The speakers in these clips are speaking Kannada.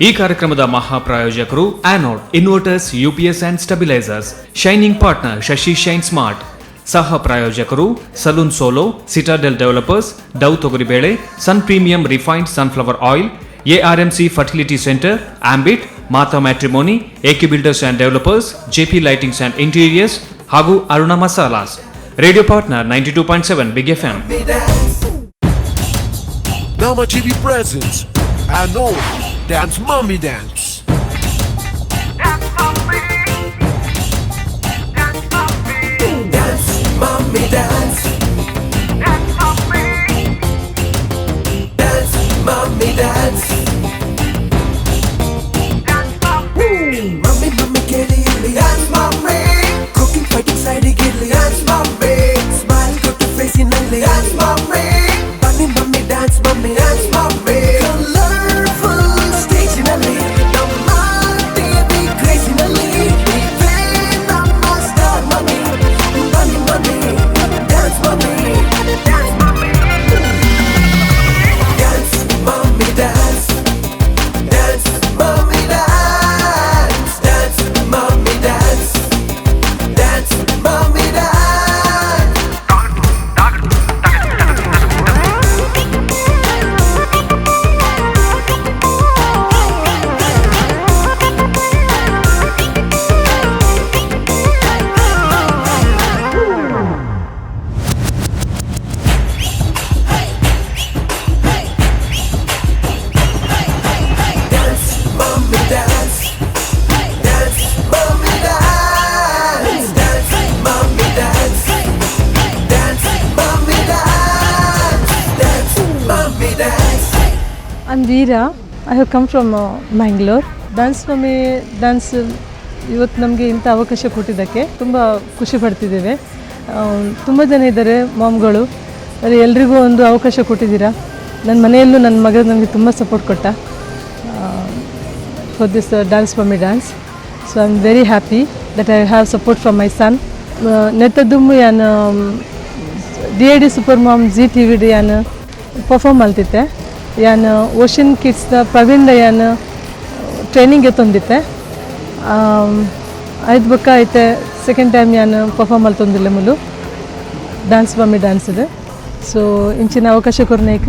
ಈ ಕಾರ್ಯಕ್ರಮದ ಮಹಾಪ್ರಾಯೋಜಕರು ಆನೋಡ್ inverters, UPS and stabilisers, shining partner Shashi shine smart. ಸಹ ಪ್ರಾಯೋಜಕರು ಸಲೂನ್ ಸೋಲೋ, ಸಿಟಾಡೆಲ್ ಡೆವಲಪರ್ಸ್, ಡೌ ತೊಗರಿಬೇಳೆ, sun premium refined sunflower oil, ARMC fertility centre, ambit, Mata matrimony, AK builders and developers, JP lightings and interiors ಹಾಗೂ Aruna Masalas. Radio partner 92.7 big FM. Nama TV presents Anod Dance Mommy Dance. Dance mommy, dance mommy, Dance Mommy Dance. dance mommy, Dance Mommy Dance. dance mommy, Mommy Mommy Kelly Dance Mommy. Cooking fighting side gilli Dance Mommy. Smile good to face in Nelly Dance Mommy. Bunny Mommy Dance Mommy Dance Mommy. Colorful stage in Nelly. Namma TV crazy Nelly. Even Namma star Mommy. Bunny Mommy Dance Mommy. dance mommy, Dance Mommy Dance. Dance Mommy Dance. Dance Mommy Dance. Dance Mommy Dance. Dance Mommy Dance. Dance Mommy Dance. Dance Mommy Dance. Dance Mommy Dance. Dance Mommy Dance. I'm Veera. I have come from Mangalore. Dance mummy dance ಇವತ್ತು ನಮಗೆ ಇಂಥ ಅವಕಾಶ ಕೊಟ್ಟಿದ್ದಕ್ಕೆ ತುಂಬ ಖುಷಿ ಪಡ್ತಿದ್ದೇವೆ. ತುಂಬ ಜನ ಇದ್ದಾರೆ ಮಾಮ್ಗಳು, ಆದರೆ ಎಲ್ರಿಗೂ ಒಂದು ಅವಕಾಶ ಕೊಟ್ಟಿದ್ದೀರಾ. ನನ್ನ ಮನೆಯಲ್ಲೂ ನನ್ನ ಮಗ ನನಗೆ ತುಂಬ ಸಪೋರ್ಟ್ ಕೊಟ್ಟ for this dance mummy dance. So I am very happy that I have support from my son. ನೆತ್ತದುಮ್ಮು ಯಾನು DID ಸೂಪರ್ ಮಾಮ್ ZTV ಯಾನು ಪರ್ಫಾರ್ಮ್ ಮಾಡ್ತಿದ್ದೆ. ಯಾನು ಓಷನ್ ಕಿಡ್ಸ್ದ ಪ್ರವೀಣ್ದ ಯಾನು ಟ್ರೈನಿಂಗ್ಗೆ ತಂದಿತ್ತೆ. ಆಯ್ತು ಬಕ್ಕ ಐತೆ ಸೆಕೆಂಡ್ ಟೈಮ್ ಯಾನು ಪರ್ಫಾರ್ಮ್ ಅಲ್ಲಿ ತಂದಿಲ್ಲ ಮುಲು ಡ್ಯಾನ್ಸ್ ಮಮ್ಮಿ ಡ್ಯಾನ್ಸ್ ಇದೆ. ಸೊ ಇಂಚಿನ ಅವಕಾಶ ಕೊರ್ನೇಕ್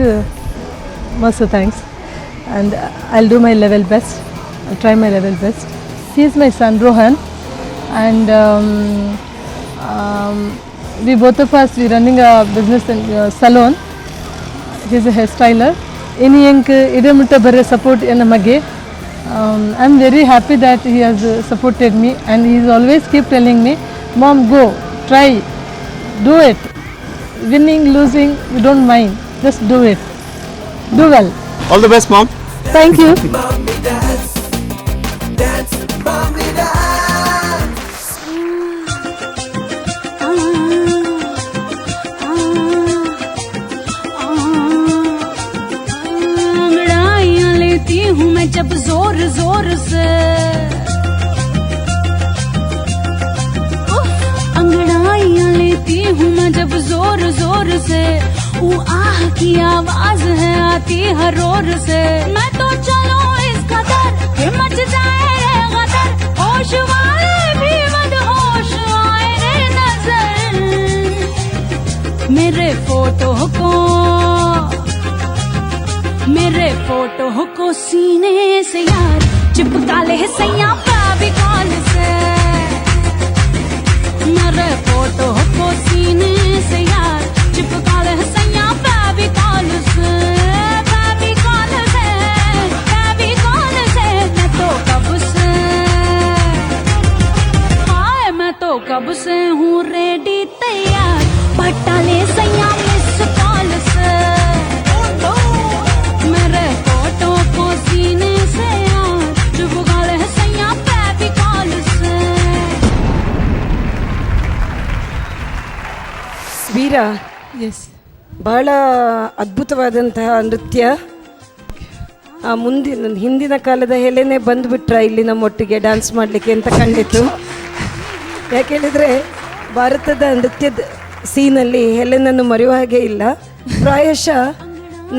ಮಸ್ತ್ thanks and I will do my level best, I try my level best. He is my son Rohan and we both of us we running a business in salon. He is a hairstyler. Any yank idamutta bare support nಮಗೆ. I am very happy that he has supported me and he is always keep telling me, Mom, go, try, do it. Winning, losing, you don't mind, just do it, do well. All the best, Mom. Thank you. Mommy Dance. Dance Mommy Dance. अंगड़ाइयाँ लेती हूँ मैं जब जोर जोर से, अंगड़ाइयाँ लेती हूँ मैं जब जोर जोर से, वो आह की आवाज है आती हर रोर से। मैं तो चलो इस कदर कि मच जाए रे गदर, होश वाले भी मदहोश आए रे नजर। मेरे फोटो को सीने से यार चिपका ले सैया फेविकॉल से। मेरे फोटो को सीने से यार चिपका ले सैया फेविकॉल से। फेविकॉल से, फेविकॉल से मैं तो कब से, हाय मैं तो कब से हूँ रेडी तैयार, पटा ले सैया मिस कॉल से। मेरे फोटो को सीने से यार चिपका ले सैया फेविकॉल से। ವೀರಾ, ಎಸ್, ಬಹಳ ಅದ್ಭುತವಾದಂತಹ ನೃತ್ಯ. ಹಿಂದಿನ ಕಾಲದ ಹೆಲೆನೇ ಬಂದುಬಿಟ್ರ ಇಲ್ಲಿ ನಮ್ಮೊಟ್ಟಿಗೆ ಡ್ಯಾನ್ಸ್ ಮಾಡಲಿಕ್ಕೆ ಅಂತ ಕಂಡಿತು. ಯಾಕೆಳಿದರೆ ಭಾರತದ ನೃತ್ಯದ ಸೀನಲ್ಲಿ ಹೆಲೆನನ್ನು ಮರೆಯುವ ಹಾಗೆ ಇಲ್ಲ. ಪ್ರಾಯಶಃ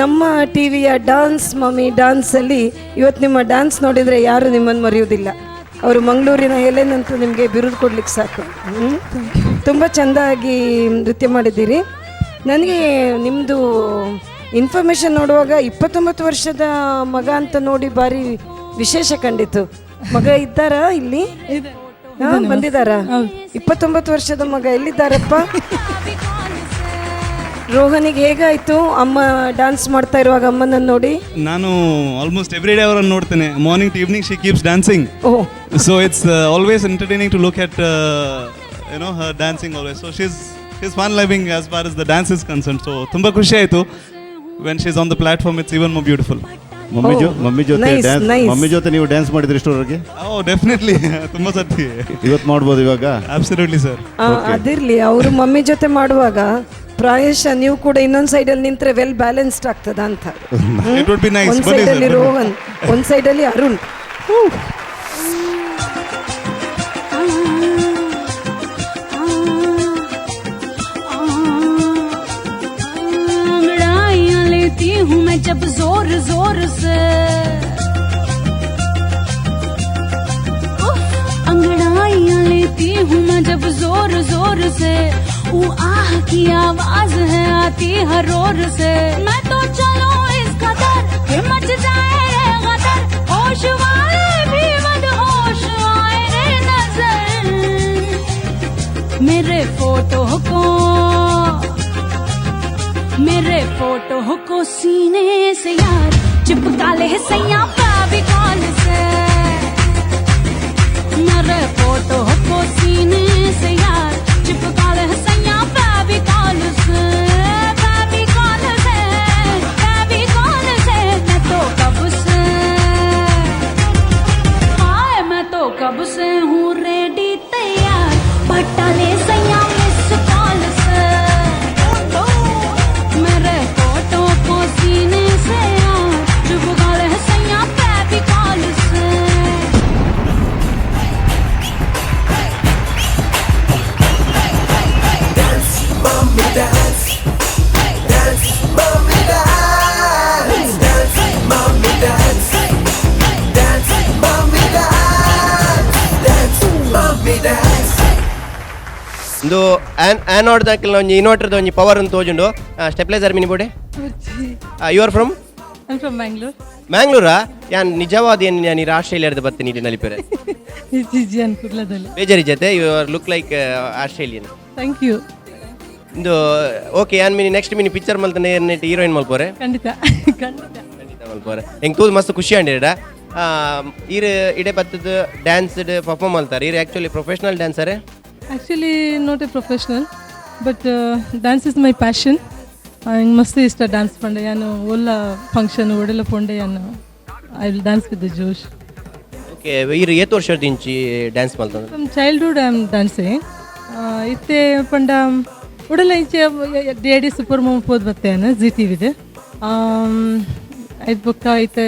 ನಮ್ಮ ಟಿ ವಿಯ ಡಾನ್ಸ್ ಮಮ್ಮಿ ಡ್ಯಾನ್ಸಲ್ಲಿ ಇವತ್ತು ನಿಮ್ಮ ಡ್ಯಾನ್ಸ್ ನೋಡಿದರೆ ಯಾರು ನಿಮ್ಮನ್ನು ಮರೆಯೋದಿಲ್ಲ. ಅವರು ಮಂಗಳೂರಿನ ಹೆಲೆನ್ ಅಂತ ನಿಮಗೆ ಬಿರುದು ಕೊಡ್ಲಿಕ್ಕೆ ಸಾಕು. ತುಂಬ ಚೆಂದಾಗಿ ನೃತ್ಯ ಮಾಡಿದ್ದೀರಿ. ನನಗೆ ನಿಮ್ಮದು ಇನ್ಫಾರ್ಮೇಷನ್ ನೋಡುವಾಗ 29 ವರ್ಷದ ಮಗ ಅಂತ ನೋಡಿ ಭಾರಿ ವಿಶೇಷ ಕಂಡಿತು. ಮಗ ಇದ್ದಾರಾ ಇಲ್ಲಿ? ಬಂದಿದ್ದಾರಾ? 29 ವರ್ಷದ ಮಗ ಎಲ್ಲಿದ್ದಾರಪ್ಪ? ರೋಹನಿಗೆ ಹೇಗಾಯ್ತು ಅಮ್ಮ ಡ್ಯಾನ್ಸ್ ಮಾಡ್ತಾ ಇರುವಾಗ ಅಮ್ಮನನ್ನು ನೋಡಿ? ನಾನು ಆಲ್ಮೋಸ್ಟ್ ಎವ್ರಿ ಡೇ ಅವರನ್ನು ನೋಡ್ತೇನೆ. Morning to evening she keeps dancing. Oh, so it's always entertaining to look at her dancing always. So she's fun living as far as the dance is concerned. So ತುಂಬ ಖುಷಿ ಆಯಿತು. When she is on the platform it's even more beautiful. Mummy ಜೊತೆ ನೀವು ಡ್ಯಾನ್ಸ್ ಮಾಡಿದ್ರಿ ಇಷ್ಟರವರೆಗೆ? ಓ ಡೆಫಿನೆಟ್ಲಿ ತುಂಬ ಸತಿ. ಇವತ್ತು ಮಾಡ್ಬೋದು ಇವಾಗ? Absolutely sir. ಅದಿರಲಿ, ಅವರು ಮಮ್ಮಿ ಜೊತೆ ಮಾಡುವಾಗ ಪ್ರಾಯಶಃ ನೀವು ಕೂಡ ಇನ್ನೊಂದು ಸೈಡಲ್ಲಿ ನಿಂತರೆ ವೆಲ್ ಬ್ಯಾಲೆನ್ಸ್ಡ್ ಆಗ್ತದ ಅಂತ. It would be nice. ಒಂದು ಸೈಡಲ್ಲಿ ರೋಹನ್, ಒಂದು ಸೈಡಲ್ಲಿ ಅರುಣ್. अंगड़ाइयां लेती हूँ मैं जब जोर जोर से, अंगड़ाइयां लेती हूँ मैं जब जोर जोर से, वो आह की आवाज है आती हर रोर से। मैं तो चलूं इस कदर कि मच जाए रे गदर, होश वाले भी मदहोश आए रे नजर। मेरे फोटो को सीने से यार चिपका ले सैया फेविकॉल से। मेरे फोटो को सीने से यार चिपका ले सैया फेविकॉल से। फेविकॉल से, फेविकॉल से मैं तो कब से, हाय मैं तो कब से हूँ रेडी तैयार, पटा ले सैया मिस कॉल से। मेरे फोटो को सीने से यार चिपका ले सैया फेविकॉल से। Dance, mommy, dance. Dance, mommy, dance. Dance, mommy, dance. Dance, mommy, dance. Dance, mommy, dance. ಒಂದು ಆ್ಯನಾಯ್ಡ್ ದಾಖಲೆ ಒಂಜಿ ಇನ್ವರ್ಟರ್ದ ಒಂಜಿ ಪವರ್ ಅಂತ ತೋಜುಂಡು ಸ್ಟೆಪ್ಲೈಸರ್ ಮಿನಿ ಬೋಡೆ. You are from? I'm from Bangalore. ಮ್ಯಾಂಗ್ಳೂರಾ? ಯಾನ್ ನಿಜವಾದ ಏನು ನಾನು ಆಸ್ಟ್ರೇಲಿಯಾದ ಬರ್ತೀನಿ ನೀಡಿ ನಲಿಪೇರೆ Jiji Ankurladalli. ಬೇಜಾರಿ ಜೊತೆ you are look like Australian. Thank you. ಇಂದು ಓಕೆ ಯಾನ್ ಮಿನಿ ನೆಕ್ಸ್ಟ್ ಮಿನಿ ಪಿಕ್ಚರ್ ಮಲ್ತಾನೆ ನೆಟ್ ಹೀರೋಯಿನ್ ಮಲ್ಪೋರೆ ಖಂಡಿತ. ಖಂಡಿತ ಮಲ್ಪೋರೆ. ಹೆಂಗೆ ತೂದು ಮಸ್ತ್ ಖುಷಿ ಅಂಡಿರ ಈರು ಇಡೆ ಬತ್ತದ ಡ್ಯಾನ್ಸ್ ಪರ್ಫಾರ್ಮ್ ಮಾಡ್ತಾರೆ. ಈರು ಆ್ಯಕ್ಚುಲಿ ಪ್ರೊಫೆಷ್ನಲ್ ಡ್ಯಾನ್ಸರೇ? Actually not a professional, but dance is my passion. ನಂಗೆ ಮಸ್ತ್ ಇಷ್ಟ ಡ್ಯಾನ್ಸ್ ಪಂಡೆ. ನಾನು ಒಲ್ಲ ಫಂಕ್ಷನ್ ಒಡೆಲ್ಲ ಪೊಂಡೆ ನಾನು I will dance with the josh. Okay ಈರು ಏತ್ ವರ್ಷದ ಇಂಚಿ ಡ್ಯಾನ್ಸ್ ಮಲ್ತಂದ್ರೆ? From childhood I am dancing. ಇತ್ತೆ ಪಂಡ ಒಡೆಲ್ಲ ಇಂಚೆ ಡಿ ಸೂಪರ್ ಮೂವ್ ಪೋದ್ ಬರ್ತೇನೆ ಜಿ ಟಿ ವಿದೆ. ಐದು ಬೊಕ್ಕ ಐತೆ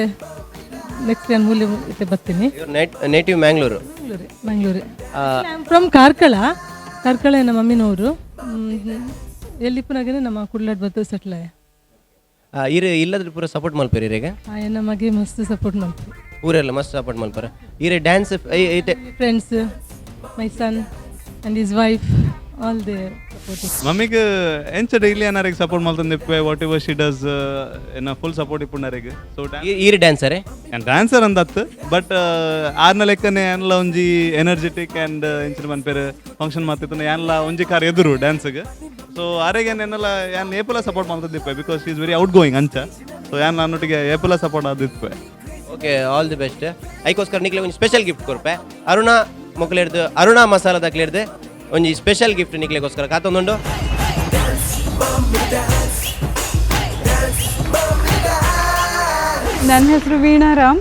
ನೆಕ್ಸ್ಟ್ ನಾನು ಮೂಲೆ ಇತ್ತೆ ಬರ್ತೀನಿ. Native Mangalore? Mangaluru. I am from Karkala. Karkala ನಮ್ಮ ಮಮ್ಮಿನವರು. ಎಲ್ಲಿಪ್ಪನಾಗೇನೆ ನಮ್ಮ ಕುಡ್ಲಾಡ್ ಬದ್ದು ಸೆಟ್ಲ. ಈರು ಇಲ್ಲದ್ರೆ ಪೂರ ಸಪೋರ್ಟ್ ಮಲ್ಪೇರಿ ಈಗ? ನಮಗೆ ಮಸ್ತ್ ಸಪೋರ್ಟ್ ಮಾಡ್ತೀವಿ. ಊರೆಲ್ಲ ಮಸ್ತ್ ಸಪೋರ್ಟ್ ಮಲ್ಪಾರ. ಈರು ಡ್ಯಾನ್ಸ್ ಐತೆ friends, my son and his wife all they supporting. ಮಮ್ಮಿಗೆ ಎಂಚ ಡೈಲಿ ಏನಾರಿಗೆ ಸಪೋರ್ಟ್ ಮಾಡ್ತಂದಿಪ್ಪೆ ವಾಟ್ ಎವರ್ ಶಿ ಡಸ್ ಏನ ಫುಲ್ ಸಪೋರ್ಟ್ ಇಪ್ಪುಂಡಾರಿಗೆ. ಸೊ ಈರು ಡ್ಯಾನ್ಸರೇ? ಡ್ಯಾನ್ಸರ್ ಅಂದತ್ತು ಬಟ್ ಆರ್ನ ಲೆಕ್ಕನೆ ಏನ್ಲ ಒಂಜಿ ಎನರ್ಜೆಟಿಕ್ ಆ್ಯಂಡ್ ಎಂಚಿನ ಮನ್ಪೇರು ಫಂಕ್ಷನ್ ಮಾಡ್ತಿತ್ತು ಏನ್ಲ ಒಂಜಿ ಕಾರ್ ಎದುರು ಡ್ಯಾನ್ಸ್ಗೆ. ಸೊ ಆರೆಗೆ ಏನೆಲ್ಲ ಏನ್ ಏಪಲ ಸಪೋರ್ಟ್ ಮಾಡ್ತಿದ್ದಿಪ್ಪೆ because she is very outgoing ಅಂಚ. ಸೊ ಏನ್ ನನ್ನೊಟ್ಟಿಗೆ ಏಪಲ ಸಪೋರ್ಟ್ ಆದಿಪ್ಪೆ. Okay all the best. ಐಕೋಸ್ಕರ ನಿಕ್ಲೆ ಒಂದು ಸ್ಪೆಷಲ್ ಗಿಫ್ಟ್ ಕೊರ್ಪೆ. ಅರುಣ ಮೊಕ್ಲೇರ್ದು ಅರುಣ ಮಸಾಲದ ಕ್ಲೇರ್ದು ಒಂಜಿ ಸ್ಪೆಷಲ್ ಗಿಫ್ಟ್ ನಿಕ್ಲೆಗೋಸ್ಕರ ಕಾತೊಂದುಂಡು. ನನ್ನ ಹೆಸರು ವೀಣಾರಾಮ್.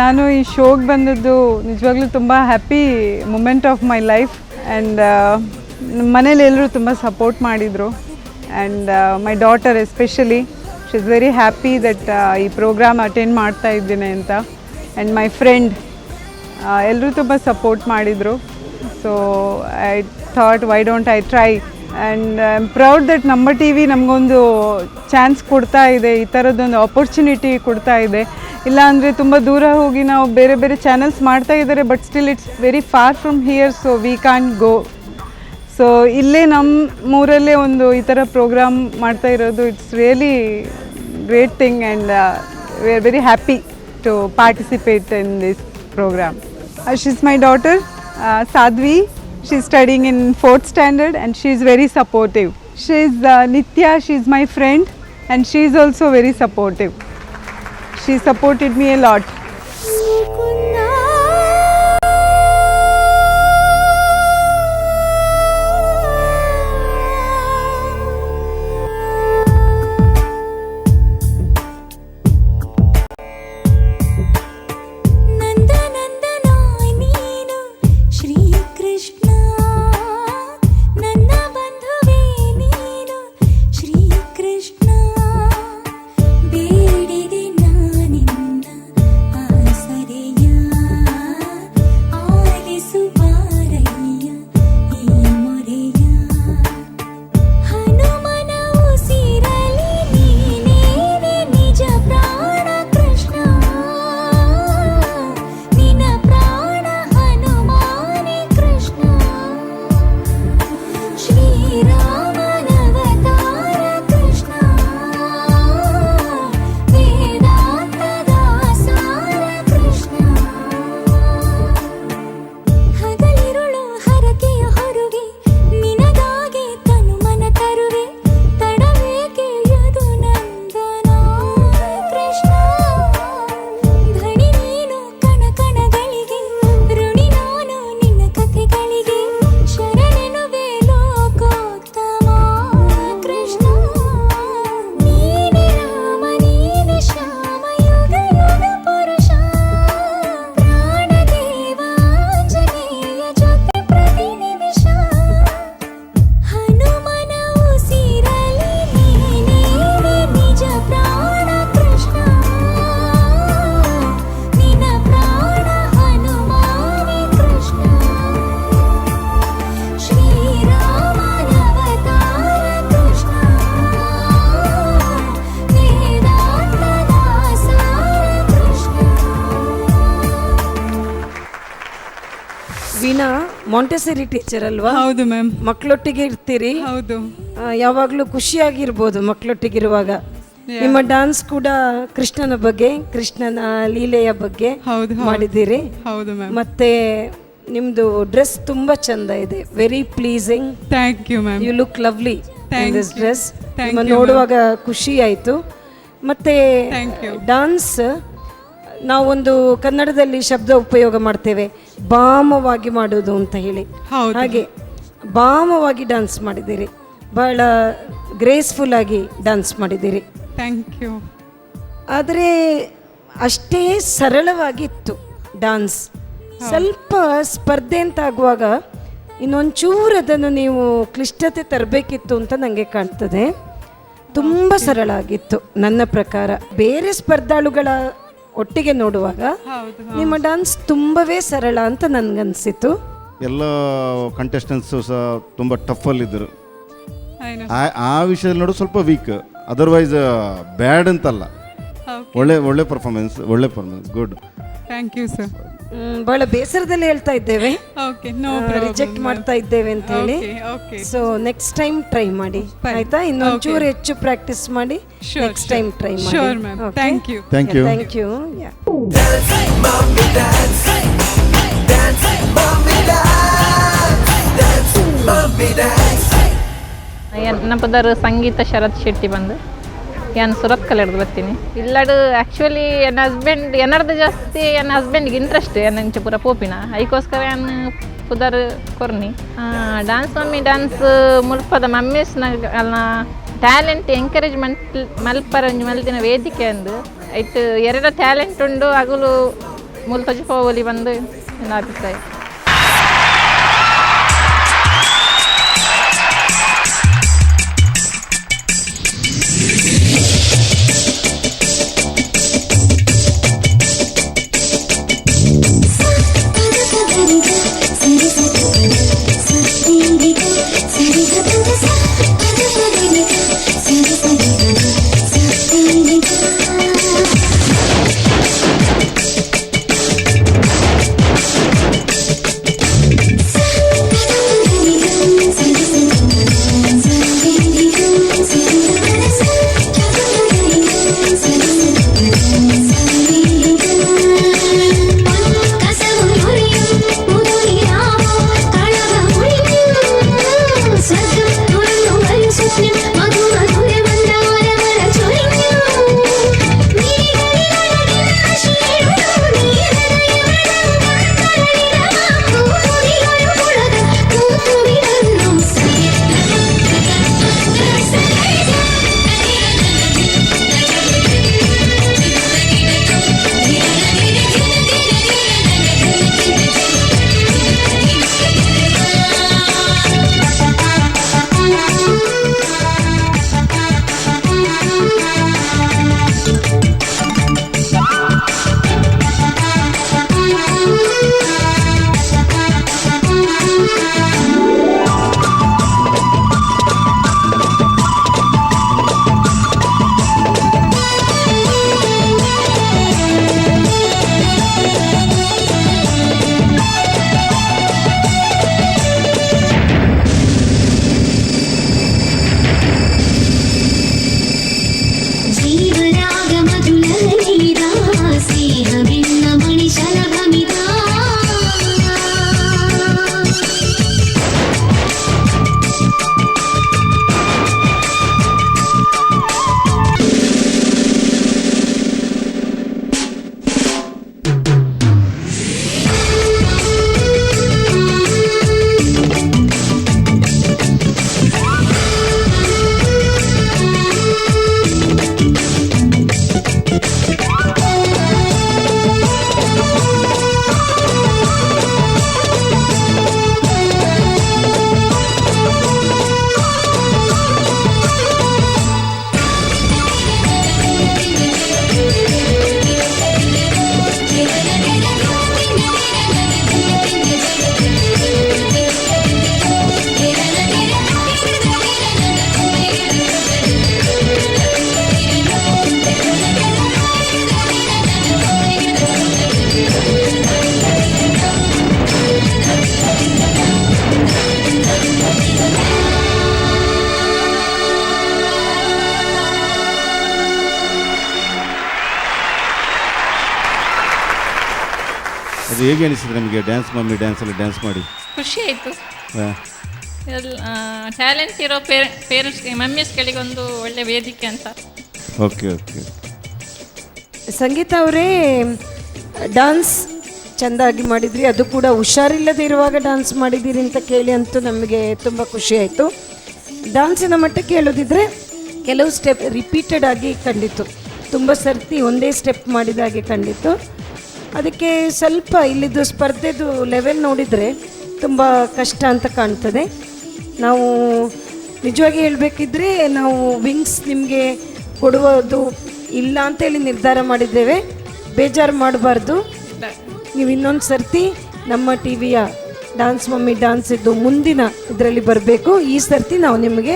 ನಾನು ಈ ಶೋಗೆ ಬಂದದ್ದು ನಿಜವಾಗ್ಲೂ ತುಂಬ happy moment of my life. And ಮನೇಲಿ ಎಲ್ಲರೂ ತುಂಬ ಸಪೋರ್ಟ್ ಮಾಡಿದರು. And my daughter especially she is very happy that ಈ ಪ್ರೋಗ್ರಾಮ್ ಅಟೆಂಡ್ ಮಾಡ್ತಾ ಇದ್ದೇನೆ ಅಂತ. ಆ್ಯಂಡ್ ಮೈ ಫ್ರೆಂಡ್ ಎಲ್ಲರೂ ತುಂಬ ಸಪೋರ್ಟ್ ಮಾಡಿದರು. So I thought why don't I try and I am proud that ನಮ್ಮ ಟಿ ವಿ ನಮಗೊಂದು ಚಾನ್ಸ್ ಕೊಡ್ತಾ ಇದೆ, ಈ ಥರದ್ದೊಂದು ಆಪರ್ಚುನಿಟಿ ಕೊಡ್ತಾ ಇದೆ. ಇಲ್ಲಾಂದರೆ ತುಂಬ ದೂರ ಹೋಗಿ ನಾವು ಬೇರೆ ಬೇರೆ ಚಾನಲ್ಸ್ ಮಾಡ್ತಾ ಇದ್ದಾರೆ, but still it's very far from here, so we can't go. So ಇಲ್ಲೇ ನಮ್ಮೂರಲ್ಲೇ ಒಂದು ಈ ಥರ ಪ್ರೋಗ್ರಾಮ್ ಮಾಡ್ತಾ ಇರೋದು, it's really great thing and we are very happy to participate in this program. She is my daughter, Sadhvi. She is studying in 4th standard and she is very supportive. She is Nitya, she is my friend and she is also very supportive. She supported me a lot. Veena Montessori teacher ಅಲ್ವಾ? ಹೌದು ಮ್ಯಾಮ್. ಮಕ್ಕಳೊಟ್ಟಿಗೆ ಇರ್ತೀರಿ? ಹೌದು. ಯಾವಾಗಲೂ ಖುಷಿಯಾಗಿರ್ಬೋದು ಮಕ್ಕಳೊಟ್ಟಿಗಿರುವಾಗ. ನಿಮ್ಮ ಡಾನ್ಸ್ ಕೂಡ ಕೃಷ್ಣನ ಬಗ್ಗೆ, ಕೃಷ್ಣನ ಲೀಲೆಯ ಬಗ್ಗೆ ಮಾಡಿದ್ದೀರಿ. ಹೌದು ಮ್ಯಾಮ್. ಮತ್ತೆ ನಿಮ್ದು ಡ್ರೆಸ್ ತುಂಬಾ ಚಂದ ಇದೆ, very pleasing. Thank you ma'am. You look lovely in this dress. ನೋಡುವಾಗ ಖುಷಿ ಆಯಿತು. ಮತ್ತೆ ಡಾನ್ಸ್ ನಾವೊಂದು ಕನ್ನಡದಲ್ಲಿ ಶಬ್ದ ಉಪಯೋಗ ಮಾಡ್ತೇವೆ, ಭಾಮವಾಗಿ ಮಾಡೋದು ಅಂತ ಹೇಳಿ. ಹಾಗೆ ಭಾಮವಾಗಿ ಡಾನ್ಸ್ ಮಾಡಿದ್ದೀರಿ, ಬಹಳ ಗ್ರೇಸ್ಫುಲ್ ಆಗಿ ಡಾನ್ಸ್ ಮಾಡಿದ್ದೀರಿ. Thank you. ಆದರೆ ಅಷ್ಟೇ ಸರಳವಾಗಿತ್ತು ಡಾನ್ಸ್. ಸ್ವಲ್ಪ ಸ್ಪರ್ಧೆ ಅಂತ ಆಗುವಾಗ ಇನ್ನೊಂಚೂರು ಅದನ್ನು ನೀವು ಕ್ಲಿಷ್ಟತೆ ತರಬೇಕಿತ್ತು ಅಂತ ನನಗೆ ಕಾಣ್ತದೆ. ತುಂಬ ಸರಳ ಆಗಿತ್ತು ನನ್ನ ಪ್ರಕಾರ. ಬೇರೆ ಸ್ಪರ್ಧಾಳುಗಳ ಒಟ್ಟಿಗೆ ನೋಡುವಾಗ ನಿಮ್ಮ ಡಾನ್ಸ್ ತುಂಬವೇ ಸರಳ ಅಂತ ನನಗನ್ಸಿತ್ತು. ಎಲ್ಲ ಕಂಟೆಸ್ಟೆಂಟ್ಸು ಸಹ ತುಂಬ ಟಫಲ್ಲಿದ್ದರು. ಆ ವಿಷಯದಲ್ಲಿ ನೋಡು ಸ್ವಲ್ಪ ವೀಕ್, ಅದರ್ವೈಸ್ ಬ್ಯಾಡ್ ಅಂತಲ್ಲ. ಒಳ್ಳೆ performance good. Thank you sir. ಬಹಳ ಬೇಸರದಲ್ಲಿ ಹೇಳ್ತಾ ಇದ್ದೇವೆ, ರಿಜೆಕ್ಟ್ ಮಾಡ್ತಾ ಇದ್ದೇವೆ ಅಂತ ಹೇಳಿ. ಸೊ ನೆಕ್ಸ್ಟ್ ಟೈಮ್ ಟ್ರೈ ಮಾಡಿ ಆಯ್ತಾ? ಇನ್ನೊಂಚೂರು ಹೆಚ್ಚು ಪ್ರಾಕ್ಟೀಸ್ ಮಾಡಿ ನೆಕ್ಸ್ಟ್ ಟೈಮ್ ಟ್ರೈ ಮಾಡಿ. Thank you. Thank you. Thank you. ನನ್ನ ಪದರು ಸಂಗೀತ ಶರತ್ ಶೆಟ್ಟಿ ಬಂದು ನಾನು ಸುರತ್ಕಲ್ ಹಿಡ್ದು ಬರ್ತೀನಿ. ಇಲ್ಲಡು ಆ್ಯಕ್ಚುಲಿ ನನ್ನ ಹಸ್ಬೆಂಡ್ ಎನ್ನರ್ದು ಜಾಸ್ತಿ ನನ್ನ ಹಸ್ಬೆಂಡ್ಗೆ ಇಂಟ್ರೆಸ್ಟ್ ಎನ್ನಂಚೆ ಪೂರ ಪೋಪಿನ ಐಕೋಸ್ಕರ ನಾನು ಪುದರ್ ಕೊರ್ನಿ ಡ್ಯಾನ್ಸ್ ಮಮ್ಮಿ ಡ್ಯಾನ್ಸ್ ಮುಲ್ಪದ ಮಮ್ಮೀಸ್ನಾಗ ಅಲ್ಲ ಟ್ಯಾಲೆಂಟ್ ಎಂಕರೇಜ್ಮೆಂಟ್ ಮಲ್ಪರಂಜು ಮಲ್ತಿನ ವೇದಿಕೆ ಅಂದು ಐಟ್ ಎರಡು ಟ್ಯಾಲೆಂಟ್ ಉಂಡು ಅಗಲು ಮುಲ್ಪಜು ಹೋಗಲಿ ಬಂದು ನನ್ನ ಅಭಿಪ್ರಾಯ. Sari ಅದು ಹೇಗೆ ಅನಿಸಿದೆ ನಿಮಗೆ ಡ್ಯಾನ್ಸ್ ಮಮ್ಮಿ ಡ್ಯಾನ್ಸಲ್ಲಿ ಡ್ಯಾನ್ಸ್ ಮಾಡಿ? ಖುಷಿ ಆಯಿತು. ಹಾಂ, ಟ್ಯಾಲೆಂಟ್ ಇರೋ ಪೇರೆಂಟ್ಸ್ಗೆ ಮಮ್ಮೀಸ್ಗಳಿಗೆ ಒಂದು ಒಳ್ಳೆ ವೇದಿಕೆ ಅಂತ. Okay okay. ಸಂಗೀತ ಅವರೇ, ಡಾನ್ಸ್ ಚೆಂದಾಗಿ ಮಾಡಿದ್ರಿ, ಅದು ಕೂಡ ಹುಷಾರಿಲ್ಲದೆ ಇರುವಾಗ ಡಾನ್ಸ್ ಮಾಡಿದ್ದೀರಿ ಅಂತ ಕೇಳಿ ಅಂತೂ ನಮಗೆ ತುಂಬ ಖುಷಿ ಆಯಿತು. ಡಾನ್ಸಿನ ಮಟ್ಟಕ್ಕೆ ಹೇಳೋದಿದ್ರೆ ಕೆಲವು ಸ್ಟೆಪ್ ರಿಪೀಟೆಡ್ ಆಗಿ ಕಂಡಿತ್ತು, ತುಂಬ ಸರ್ತಿ ಒಂದೇ ಸ್ಟೆಪ್ ಮಾಡಿದಾಗೆ ಕಂಡಿತ್ತು. ಅದಕ್ಕೆ ಸ್ವಲ್ಪ ಇಲ್ಲಿದ್ದು ಸ್ಪರ್ಧೆದು ಲೆವೆಲ್ ನೋಡಿದರೆ ತುಂಬ ಕಷ್ಟ ಅಂತ ಕಾಣ್ತದೆ. ನಾವು ನಿಜವಾಗಿ ಹೇಳಬೇಕಿದ್ರೆ ನಾವು ವಿಂಗ್ಸ್ ನಿಮಗೆ ಕೊಡುವುದು ಇಲ್ಲ ಅಂತೇಳಿ ನಿರ್ಧಾರ ಮಾಡಿದ್ದೇವೆ. ಬೇಜಾರು ಮಾಡಬಾರ್ದು. ನೀವು ಇನ್ನೊಂದು ಸರ್ತಿ ನಮ್ಮ ಟಿ ವಿಯ ಡ್ಯಾನ್ಸ್ ಮಮ್ಮಿ ಡ್ಯಾನ್ಸ್ ಇದ್ದು ಮುಂದಿನ ಇದರಲ್ಲಿ ಬರಬೇಕು. ಈ ಸರ್ತಿ ನಾವು ನಿಮಗೆ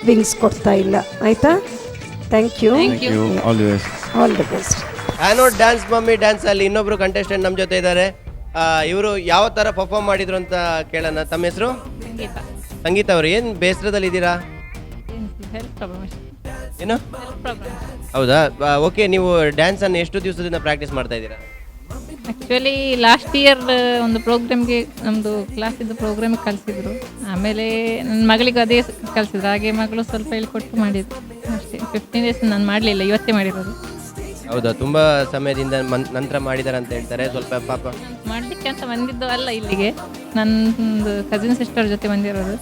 ವಿಂಗ್ಸ್ ಕೊಡ್ತಾ ಇಲ್ಲ, ಆಯಿತಾ? Thank you, all the best. ಆ್ಯನೋಡ್ ಡ್ಯಾನ್ಸ್ ಮಮ್ಮಿ ಡ್ಯಾನ್ಸಲ್ಲಿ ಇನ್ನೊಬ್ಬರು ಕಂಟೆಸ್ಟೆಂಟ್ ನಮ್ಮ ಜೊತೆ ಇದ್ದಾರೆ. ಇವರು ಯಾವ ಥರ ಪರ್ಫಾರ್ಮ್ ಮಾಡಿದ್ರು ಅಂತ ಕೇಳೋಣ. ತಮ್ಮ ಹೆಸರು? ಸಂಗೀತ ಅವರು. ಏನು ಬೇಸರದಲ್ಲಿದ್ದೀರಾ? ಏನು? ಹೌದಾ? ಓಕೆ, ನೀವು ಡ್ಯಾನ್ಸನ್ನು ಎಷ್ಟು ದಿವಸದಿಂದ ಪ್ರಾಕ್ಟೀಸ್ ಮಾಡ್ತಾ ಇದ್ದೀರಾ? ಆ್ಯಕ್ಚುಲಿ ಲಾಸ್ಟ್ ಇಯರ್ ಒಂದು ಪ್ರೋಗ್ರಾಮ್ಗೆ ನಮ್ಮದು ಕ್ಲಾಸಿದ್ದು ಪ್ರೋಗ್ರಾಮಿಗೆ ಕಲಿಸಿದ್ರು. ಆಮೇಲೆ ನನ್ನ ಮಗಳಿಗೆ ಅದೇ ಕಲಿಸಿದ್ರು. ಹಾಗೆ ಮಗಳು ಸ್ವಲ್ಪ ಹೇಳ್ಕೊಟ್ಟು ಮಾಡಿದ್ರು ಅಷ್ಟೇ. 15 ಡೇಸ್ ನಾನು ಮಾಡಲಿಲ್ಲ, ಇವತ್ತೇ ಮಾಡಿರೋದು. ಹೌದಾ? ತುಂಬ ಸಮಯದಿಂದ ನಂತರ ಮಾಡಿದ್ದಾರೆ ಅಂತ ಹೇಳ್ತಾರೆ. ಸ್ವಲ್ಪ ಪಾಪ ಮಾಡಲಿಕ್ಕೆ ಅಂತ ಬಂದಿದ್ದು ಅಲ್ಲ ಇಲ್ಲಿಗೆ, ನನ್ನದು ಕಸಿನ್ ಸಿಸ್ಟರ್ ಜೊತೆ ಬಂದಿರೋದು.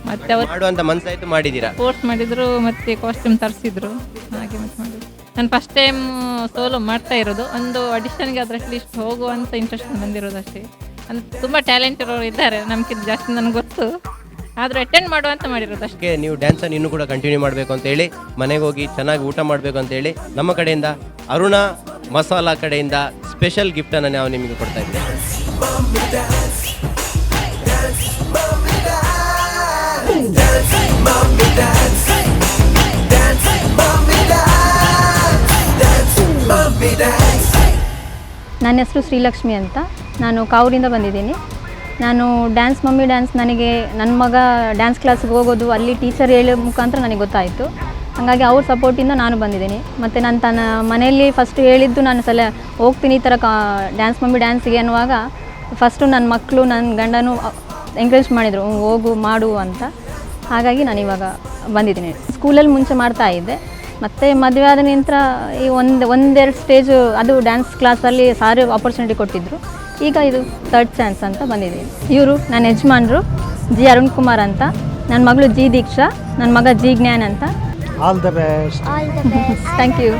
ಮತ್ತೆ ಅವರು ಮಾಡುವಂಥ ಮನಸ್ಸಾಯ್ತು, ಮಾಡಿದ್ದೀರಾ? ಸ್ಪೋರ್ಟ್ಸ್ ಮಾಡಿದ್ರು, ಮತ್ತು ಕಾಸ್ಟ್ಯೂಮ್ ತರಿಸಿದ್ರು, ಹಾಗೆ ಮತ್ತೆ ಮಾಡಿದ್ರು. ನಾನು ಫಸ್ಟ್ ಟೈಮ್ ಸೋಲೋ ಮಾಡ್ತಾ ಇರೋದು. ಒಂದು ಆಡಿಷನ್ಗೆ ಅದ್ರ ಅಟ್ಲೀಸ್ಟ್ ಹೋಗುವಂಥ ಇಂಟ್ರೆಸ್ಟ್ ಬಂದಿರೋದು ಅಷ್ಟೇ. ಅಂದರೆ ತುಂಬ ಟ್ಯಾಲೆಂಟ್ ಇರೋರು ಇದ್ದಾರೆ ನಮ್ಗಿಂತ ಜಾಸ್ತಿ, ನನಗೆ ಗೊತ್ತು. ಆದರೂ ಅಟೆಂಡ್ ಮಾಡುವಂತ ಮಾಡಿರೋದು ಅಷ್ಟೇ. ನೀವು ಡ್ಯಾನ್ಸನ್ನು ಇನ್ನೂ ಕೂಡ ಕಂಟಿನ್ಯೂ ಮಾಡಬೇಕು ಅಂತೇಳಿ, ಮನೆಗೆ ಹೋಗಿ ಚೆನ್ನಾಗಿ ಊಟ ಮಾಡಬೇಕು ಅಂತೇಳಿ ನಮ್ಮ ಕಡೆಯಿಂದ ಅರುಣಾ ಮಸಾಲಾ ಕಡೆಯಿಂದ ಸ್ಪೆಷಲ್ ಗಿಫ್ಟನ್ನು ನಾವು ನಿಮಗೆ ಕೊಡ್ತಾ ಇದ್ದೇವೆ. ನನ್ನ ಹೆಸರು ಶ್ರೀಲಕ್ಷ್ಮಿ ಅಂತ. ನಾನು ಕಾವೂರಿಂದ ಬಂದಿದ್ದೀನಿ. ನಾನು ಡ್ಯಾನ್ಸ್ ಮಮ್ಮಿ ಡ್ಯಾನ್ಸ್ ನನಗೆ ನನ್ನ ಮಗ ಡ್ಯಾನ್ಸ್ ಕ್ಲಾಸ್ಗೆ ಹೋಗೋದು ಅಲ್ಲಿ ಟೀಚರ್ ಹೇಳೋ ಮುಖಾಂತರ ನನಗೆ ಗೊತ್ತಾಯಿತು. ಹಾಗಾಗಿ ಅವ್ರ ಸಪೋರ್ಟಿಂದ ನಾನು ಬಂದಿದ್ದೀನಿ. ಮತ್ತು ನಾನು ತನ್ನ ಮನೆಯಲ್ಲಿ ಫಸ್ಟ್ ಹೇಳಿದ್ದು ನಾನು ಹೋಗ್ತೀನಿ ಈ ಥರ ಡ್ಯಾನ್ಸ್ ಮಮ್ಮಿ ಡ್ಯಾನ್ಸಿಗೆ ಅನ್ನುವಾಗ ಫಸ್ಟು ನನ್ನ ಮಕ್ಕಳು ನನ್ನ ಗಂಡನೂ ಎಂಕರೇಜ್ ಮಾಡಿದರು, ಹೋಗು ಮಾಡು ಅಂತ. ಹಾಗಾಗಿ ನಾನು ಇವಾಗ ಬಂದಿದ್ದೀನಿ. ಸ್ಕೂಲಲ್ಲಿ ಮುಂಚೆ ಮಾಡ್ತಾ ಇದ್ದೆ, ಮತ್ತು ಮದುವೆ ಆದ ನಂತರ ಈ ಒಂದೆರಡು ಸ್ಟೇಜು ಅದು ಡ್ಯಾನ್ಸ್ ಕ್ಲಾಸಲ್ಲಿ ಸಾರಿ ಆಪರ್ಚುನಿಟಿ ಕೊಟ್ಟಿದ್ದರು. ಈಗ ಇದು 3rd ಚಾನ್ಸ್ ಅಂತ ಬಂದಿದ್ದೀನಿ. ಇವರು ನನ್ನ ಯಜಮಾನರು ಜಿ ಅರುಣ್ ಕುಮಾರ್ ಅಂತ, ನನ್ನ ಮಗಳು ಜಿ ದೀಕ್ಷಾ, ನನ್ನ ಮಗ ಜಿ ಜ್ಞಾನ್ ಅಂತ. All the best. Thank you.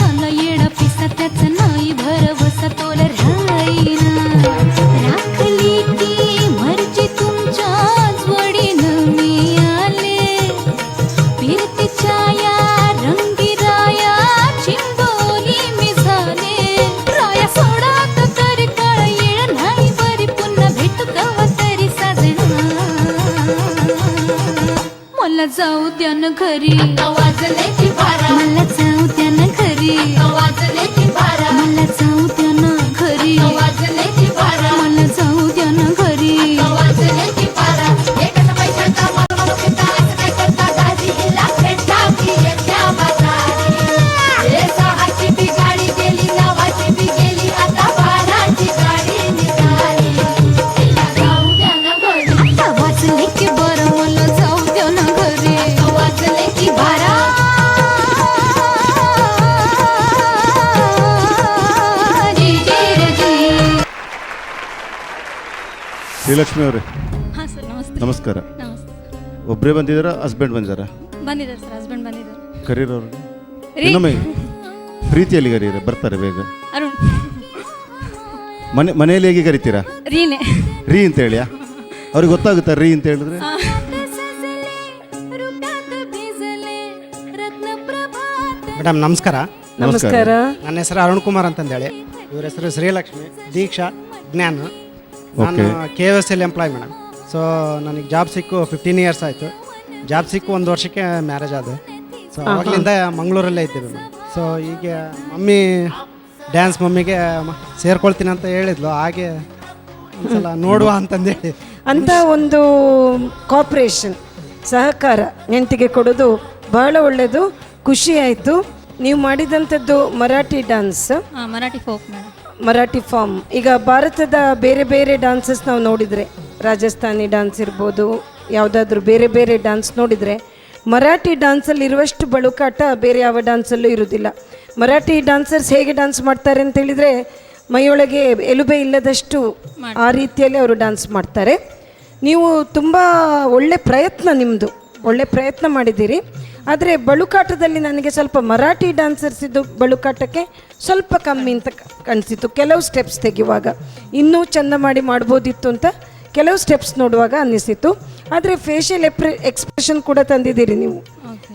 मला येडा पिसा त्याचं नाही भरवस तोल राहीना राखली ती मर्जी तुमच्या जोडीनं मी आले फिरतीच्या या रंगी राया चिंबोली मी झाले राया सोडात तरी काळ येळ नाही बरी पुन्हा भेटू कवा तरी साजना मला जाऊ द्या न घरी वाजल्याची बारा मला जाऊ द्या न घरी वाजल्याची बारा मला जाऊ द्या न घरी वाजल्याची बारा मला जाऊ द्या न घरी वाजल्याची बारा एकच पैशाचा मला काय करता दाजी हिला भेटला की येत्या बाजारी हे सहाची बी गाडी गेली नवाची बी गेली आता बाराची गाडी निघाली हिला जाऊ द्या न घरी वाजल्याची बारा मला जाऊ द्या न घरी वाजल्याची बारा ಶ್ರೀಲಕ್ಷ್ಮಿ ಅವರೇ ಹಾಂ ಸರ್ ನಮಸ್ತೆ. ನಮಸ್ಕಾರ. ನಮಸ್ತೆ. ಒಬ್ಬರೇ ಬಂದಿದ್ದಾರಾ ಹಸ್ಬೆಂಡ್ ಬಂದಿದ್ದಾರಾ? ಬಂದಿದ್ದಾರೆ ಸರ್, ಹಸ್ಬೆಂಡ್ ಬಂದಿದ್ದಾರೆ. ಕರೀರವ್ರಿಗೆ ಇನ್ನೊಮ್ಮೆ ಪ್ರೀತಿಯಲ್ಲಿ ಕರೀರ ಬರ್ತಾರೆ ಬೇಗ. ಅರುಣ್ ಮನೆಯಲ್ಲಿ ಹೇಗೆ ಕರಿತೀರಾ? ರೀನೆ ರೀ ಅಂತ ಹೇಳಿಯಾ? ಅವ್ರಿಗೆ ಗೊತ್ತಾಗುತ್ತಾ ರೀ ಅಂತ ಹೇಳಿದ್ರೆ? ಮೇಡಮ್ ನಮಸ್ಕಾರ. ನಮಸ್ಕಾರ. ನನ್ನ ಹೆಸರು ಅರುಣ್ ಕುಮಾರ್ ಅಂತಂದೇಳಿ, ಇವ್ರ ಹೆಸರು ಶ್ರೀಲಕ್ಷ್ಮಿ, ದೀಕ್ಷಾ, ಜ್ಞಾನ. ನಾನು KOSL ಎಂಪ್ಲಾಯ್ ಮೇಡಮ್. ಸೊ ನನಗೆ ಜಾಬ್ ಸಿಕ್ಕು 15 ಇಯರ್ಸ್ ಆಯಿತು. ಜಾಬ್ ಸಿಕ್ಕು 1 ವರ್ಷಕ್ಕೆ ಮ್ಯಾರೇಜ್ ಆದ. ಸೊ ಅವಾಗಲಿಂದ ಮಂಗಳೂರಲ್ಲೇ ಇದ್ದೇವೆ ಮೇಡಮ್. ಸೊ ಈಗ ಮಮ್ಮಿ ಡ್ಯಾನ್ಸ್ ಮಮ್ಮಿಗೆ ಸೇರ್ಕೊಳ್ತೀನಿ ಅಂತ ಹೇಳಿದ್ಲು, ಹಾಗೆ ಒಂದ್ಸಲ ನೋಡುವ ಅಂತಂದೇಳಿ ಅಂತ ಒಂದು ಕೋಆಪ್ರೇಷನ್ ಸಹಕಾರ ಹೆಂಡತಿಗೆ ಕೊಡೋದು ಬಹಳ ಒಳ್ಳೆಯದು. ಖುಷಿ ಆಯಿತು. ನೀವು ಮಾಡಿದಂಥದ್ದು Marathi dance, Marathi folk madam, Marathi form. ಈಗ ಭಾರತದ ಬೇರೆ ಬೇರೆ ಡ್ಯಾನ್ಸಸ್ ನಾವು ನೋಡಿದರೆ, ರಾಜಸ್ಥಾನಿ ಡ್ಯಾನ್ಸ್ ಇರ್ಬೋದು, ಯಾವುದಾದ್ರೂ ಬೇರೆ ಬೇರೆ ಡ್ಯಾನ್ಸ್ ನೋಡಿದರೆ, ಮರಾಠಿ ಡ್ಯಾನ್ಸಲ್ಲಿ ಇರುವಷ್ಟು ಬಳುಕಾಟ ಬೇರೆ ಯಾವ ಡ್ಯಾನ್ಸಲ್ಲೂ ಇರೋದಿಲ್ಲ. ಮರಾಠಿ ಡ್ಯಾನ್ಸರ್ಸ್ ಹೇಗೆ ಡ್ಯಾನ್ಸ್ ಮಾಡ್ತಾರೆ ಅಂತೇಳಿದರೆ, ಮೈಯೊಳಗೆ ಎಲುಬೆ ಇಲ್ಲದಷ್ಟು ಆ ರೀತಿಯಲ್ಲಿ ಅವರು ಡ್ಯಾನ್ಸ್ ಮಾಡ್ತಾರೆ. ನೀವು ತುಂಬ ಒಳ್ಳೆ ಪ್ರಯತ್ನ, ನಿಮ್ಮದು ಒಳ್ಳೆ ಪ್ರಯತ್ನ ಮಾಡಿದ್ದೀರಿ. ಆದರೆ ಬಳುಕಾಟದಲ್ಲಿ ನನಗೆ ಸ್ವಲ್ಪ ಮರಾಠಿ ಡ್ಯಾನ್ಸರ್ಸಿದ್ದು ಬಳುಕಾಟಕ್ಕೆ ಸ್ವಲ್ಪ ಕಮ್ಮಿ ಅಂತ ಕಾಣಿಸಿತು. ಕೆಲವು ಸ್ಟೆಪ್ಸ್ ತೆಗೆಯುವಾಗ ಇನ್ನೂ ಚೆಂದ ಮಾಡ್ಬೋದಿತ್ತು ಅಂತ ಕೆಲವು ಸ್ಟೆಪ್ಸ್ ನೋಡುವಾಗ ಅನ್ನಿಸಿತು. ಆದರೆ ಫೇಶಿಯಲ್ ಎಕ್ಸ್ಪ್ರೆಷನ್ ಕೂಡ ತಂದಿದ್ದೀರಿ ನೀವು.